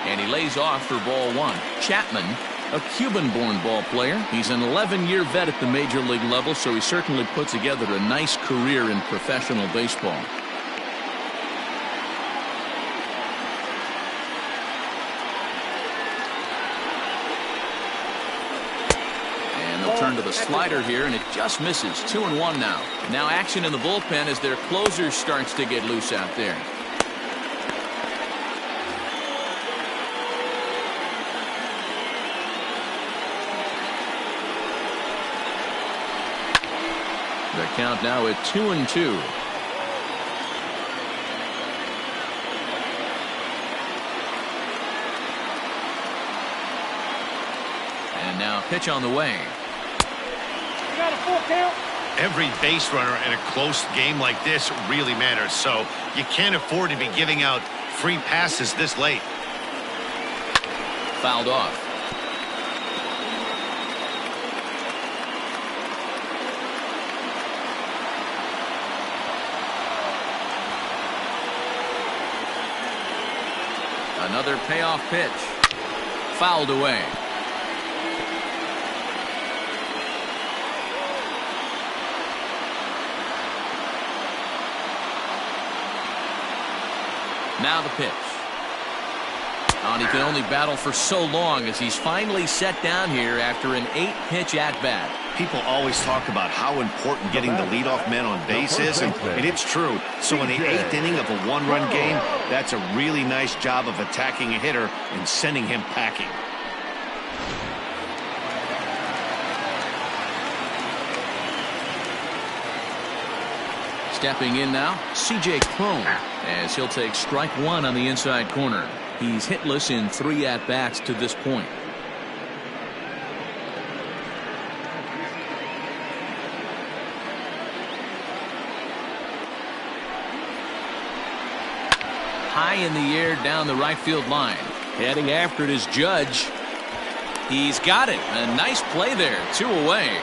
And he lays off for ball 1. Chapman, a Cuban-born ball player. He's an 11-year vet at the major league level, so he certainly put together a nice career in professional baseball. And they'll turn to the slider here, and it just misses. 2-1 now. Now action in the bullpen as their closer starts to get loose out there. The count now at 2-2. And now pitch on the way. You got a full count. Every base runner in a close game like this really matters, so you can't afford to be giving out free passes this late. Fouled off. Another payoff pitch. Fouled away. Now the pitch. And he can only battle for so long as he's finally set down here after an 8-pitch at-bat. People always talk about how important getting the leadoff man on base is, and it's true. So in the 8th inning of a 1-run game, that's a really nice job of attacking a hitter and sending him packing. Stepping in now, C.J. Cron, as he'll take strike 1 on the inside corner. He's hitless in 3 at-bats to this point. High in the air down the right field line. Heading after it is Judge. He's got it. A nice play there. 2 away.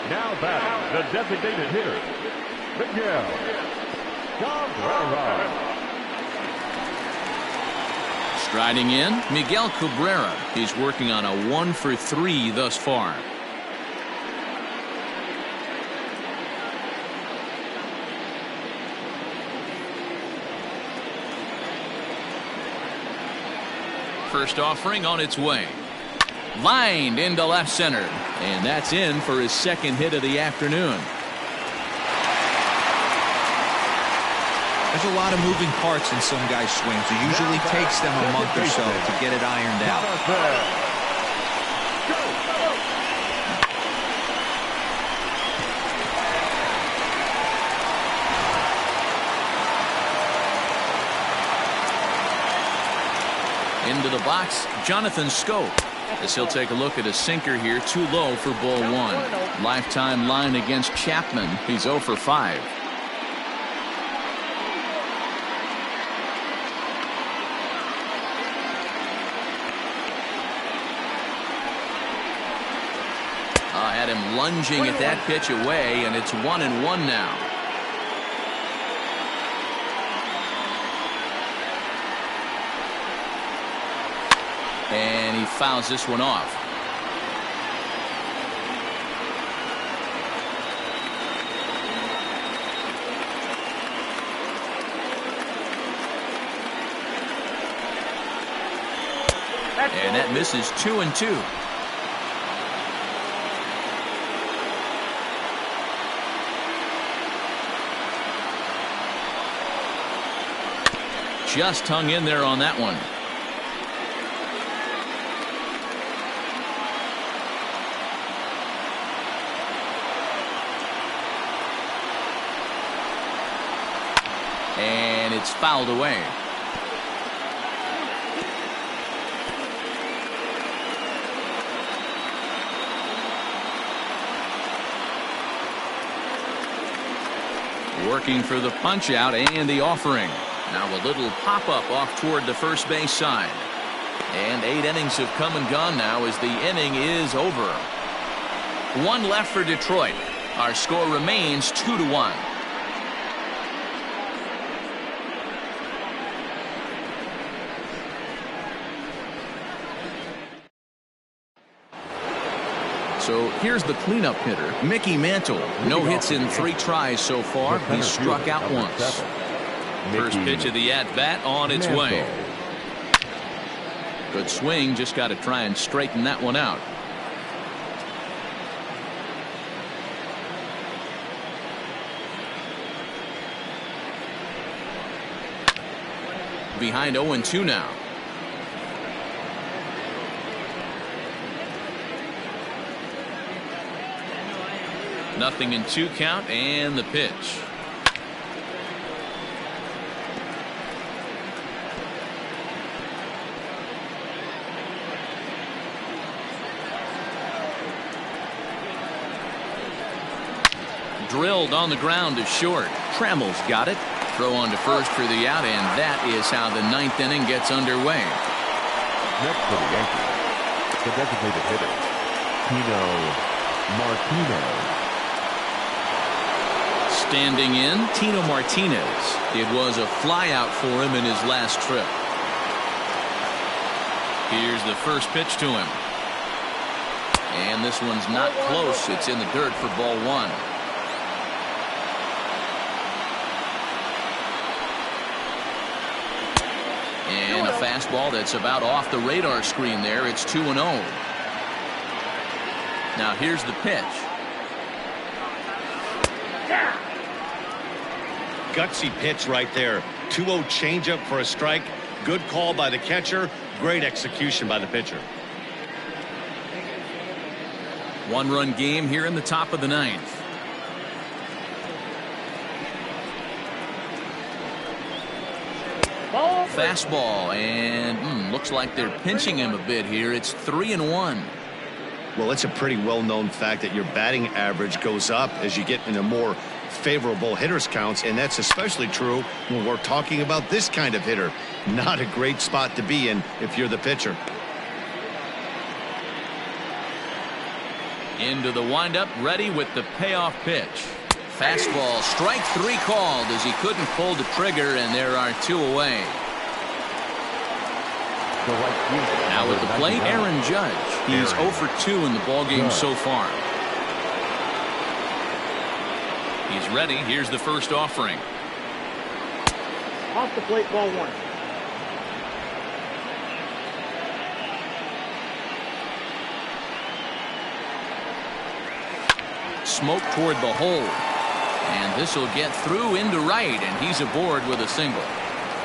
Now batting, the designated hitter, Miguel Cabrera. Striding in, Miguel Cabrera. He's working on a 1-for-3 thus far. First offering on its way. Lined into left center. And that's in for his 2nd hit of the afternoon. There's a lot of moving parts in some guys' swings. It usually takes them a month or so to get it ironed out. Into the box, Jonathan Scope. As he'll take a look at a sinker here, too low for ball 1. Lifetime line against Chapman. He's 0 for 5. Had him lunging at that pitch away, and it's 1-1 now. And he fouls this one off. And that misses 2-2. Just hung in there on that one. And it's fouled away. Working for the punch out and the offering. Now a little pop-up off toward the first base side. And 8 innings have come and gone now as the inning is over. 1 left for Detroit. Our score remains 2-1. So here's the cleanup hitter, Mickey Mantle. No hits in 3 tries so far. He's struck out once. First pitch of the at-bat on its way. Good swing, just got to try and straighten that one out. Behind 0-2 now. Nothing in 2 count and the pitch. Drilled on the ground to short. Trammell's got it. Throw on to first for the out, and that is how the 9th inning gets underway. Next for the Yankees, the designated hitter, Tino Martinez. Standing in, Tino Martinez. It was a flyout for him in his last trip. Here's the first pitch to him. And this one's not close. It's in the dirt for ball 1. And a fastball that's about off the radar screen there. It's 2-0. Now here's the pitch. Gutsy pitch right there. 2-0 changeup for a strike. Good call by the catcher. Great execution by the pitcher. One-run game here in the top of the ninth. Fastball, and looks like they're pinching him a bit here. It's 3-1. Well, it's a pretty well-known fact that your batting average goes up as you get into more favorable hitters counts, and that's especially true when we're talking about this kind of hitter. Not a great spot to be in if you're the pitcher. Into the windup, ready with the payoff pitch. Fastball, strike 3 called as he couldn't pull the trigger, and there are 2 away. Now at the plate, Aaron Judge. He's 0 for 2 in the ballgame so far. He's ready. Here's the first offering. Off the plate, ball 1. Smoke toward the hole. And this will get through into right, and he's aboard with a single.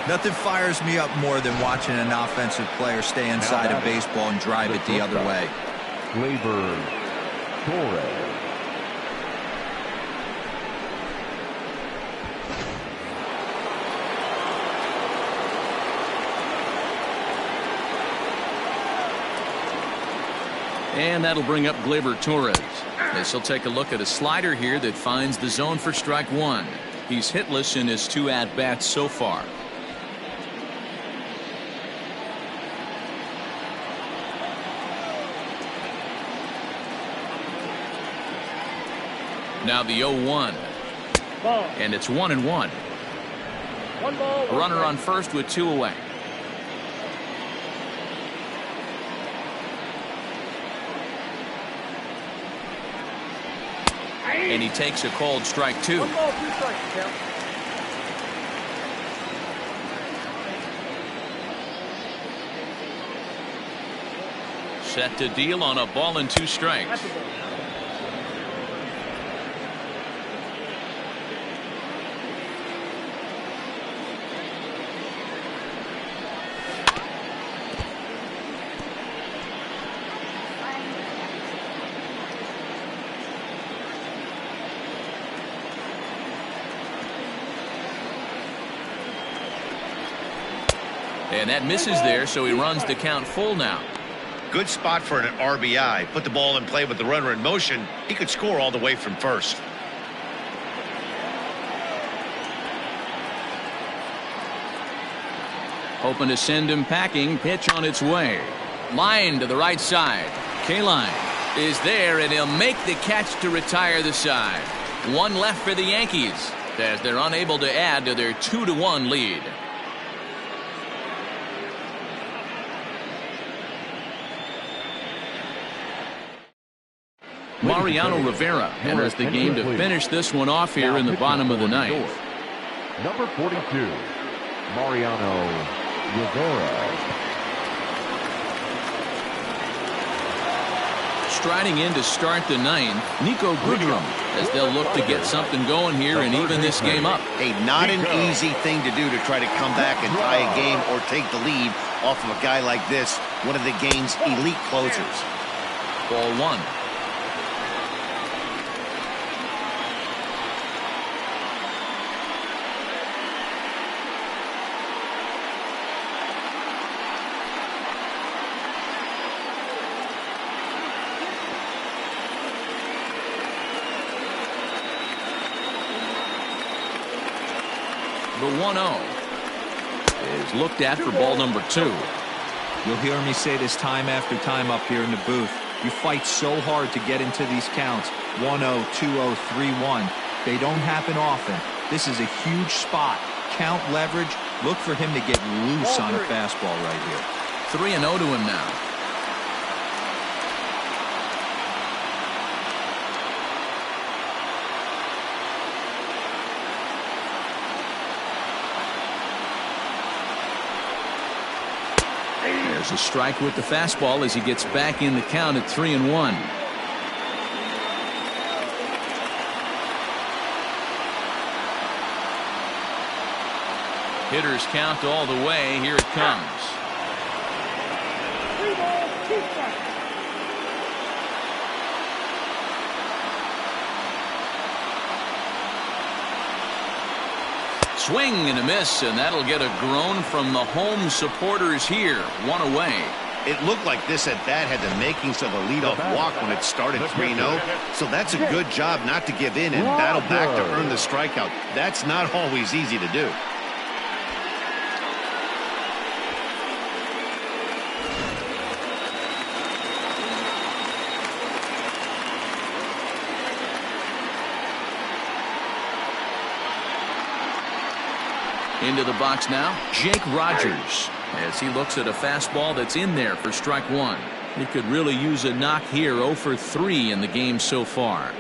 Nothing fires me up more than watching an offensive player stay inside of baseball and drive it the other way. Gleyber Torres. And that'll bring up Gleyber Torres. This will take a look at a slider here that finds the zone for strike 1. He's hitless in his 2 at-bats so far. Now the 0-1. And it's 1-1. One ball. Runner on first with 2 away. And he takes a called strike 2. 1 ball, 2 strikes, count. Set to deal on a ball and 2 strikes. That's a ball. And that misses there, so he runs the count full now. Good spot for an RBI. Put the ball in play with the runner in motion. He could score all the way from first. Hoping to send him packing. Pitch on its way. Line to the right side. K-line is there, and he'll make the catch to retire the side. 1 left for the Yankees as they're unable to add to their 2-1 lead. Mariano Rivera enters the game to finish this one off here in the bottom of the ninth. Number 42, Mariano Rivera. Striding in to start the ninth, Nico Goodrum, as they'll look to get something going here and even this game up. Hey, not an easy thing to do to try to come back and tie a game or take the lead off of a guy like this, one of the game's elite closers. Ball 1. The 1-0 is looked at for ball number 2. You'll hear me say this time after time up here in the booth. You fight so hard to get into these counts. 1-0, 2-0, 3-1. They don't happen often. This is a huge spot. Count leverage. Look for him to get loose on a fastball right here. 3-0 to him now. There's a strike with the fastball as he gets back in the count at 3-1. Hitters count all the way. Here it comes. 3 balls, 2 strikes. Swing and a miss, and that'll get a groan from the home supporters here. 1 away. It looked like this at bat had the makings of a leadoff walk when it started 3-0. So that's a good job not to give in and battle back to earn the strikeout. That's not always easy to do. Into the box now, Jake Rogers, as he looks at a fastball that's in there for strike 1. He could really use a knock here. 0 for 3 in the game so far.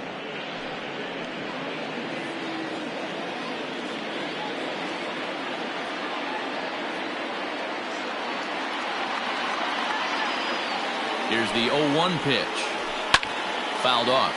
Here's the 0-1 pitch. Fouled off.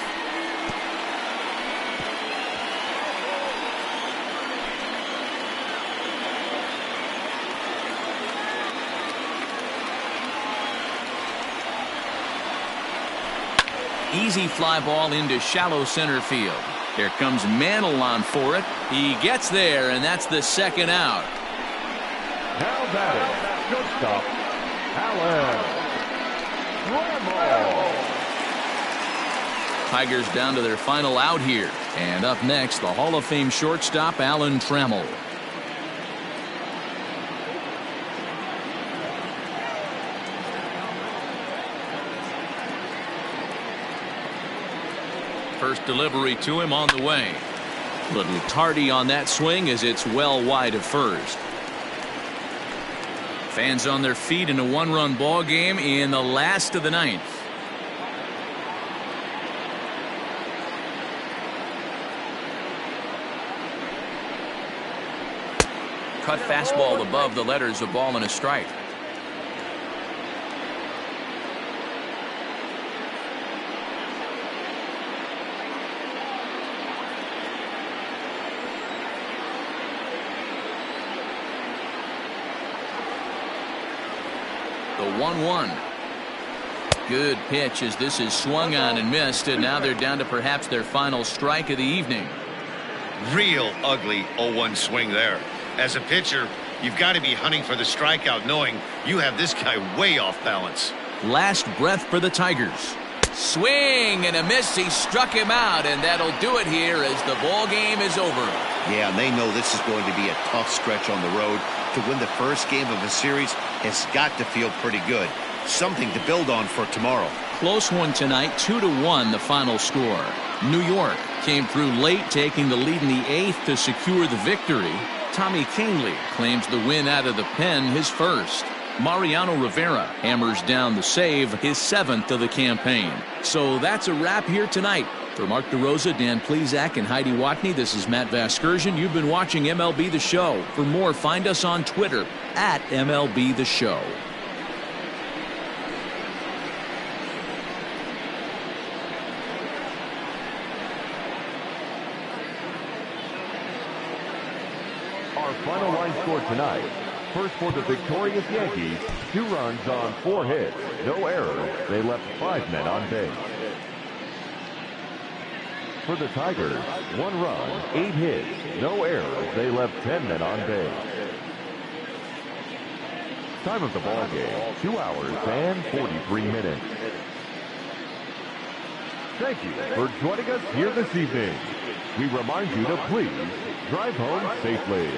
Easy fly ball into shallow center field. Here comes Mantle on for it. He gets there, and that's the second out. Now batting, shortstop, Alan Trammell. Tigers down to their final out here. And up next, the Hall of Fame shortstop, Alan Trammell. First delivery to him on the way. A little tardy on that swing as it's well wide of first. Fans on their feet in a 1-run ball game in the last of the 9th. Cut fastball above the letters, a ball and a strike. The 1-1. Good pitch as this is swung on and missed, and now they're down to perhaps their final strike of the evening. Real ugly 0-1 swing there. As a pitcher, you've got to be hunting for the strikeout, knowing you have this guy way off balance. Last breath for the Tigers. Swing and a miss. He struck him out, and that'll do it here as the ball game is over. Yeah, and they know this is going to be a tough stretch on the road. To win the first game of a series has got to feel pretty good. Something to build on for tomorrow. Close one tonight, 2-1 the final score. New York came through late, taking the lead in the 8th to secure the victory. Tommy Kahnle claims the win out of the pen, his first. Mariano Rivera hammers down the save, his 7th of the campaign. So that's a wrap here tonight. For Mark DeRosa, Dan Plesac, and Heidi Watney, this is Matt Vasgersian. You've been watching MLB The Show. For more, find us on Twitter at MLB The Show. Our final line score tonight. First for the victorious Yankees, 2 runs on 4 hits, no errors. They left 5 men on base. For the Tigers, 1 run, 8 hits, no errors. They left 10 men on base. Time of the ball game, 2 hours and 43 minutes. Thank you for joining us here this evening. We remind you to please drive home safely.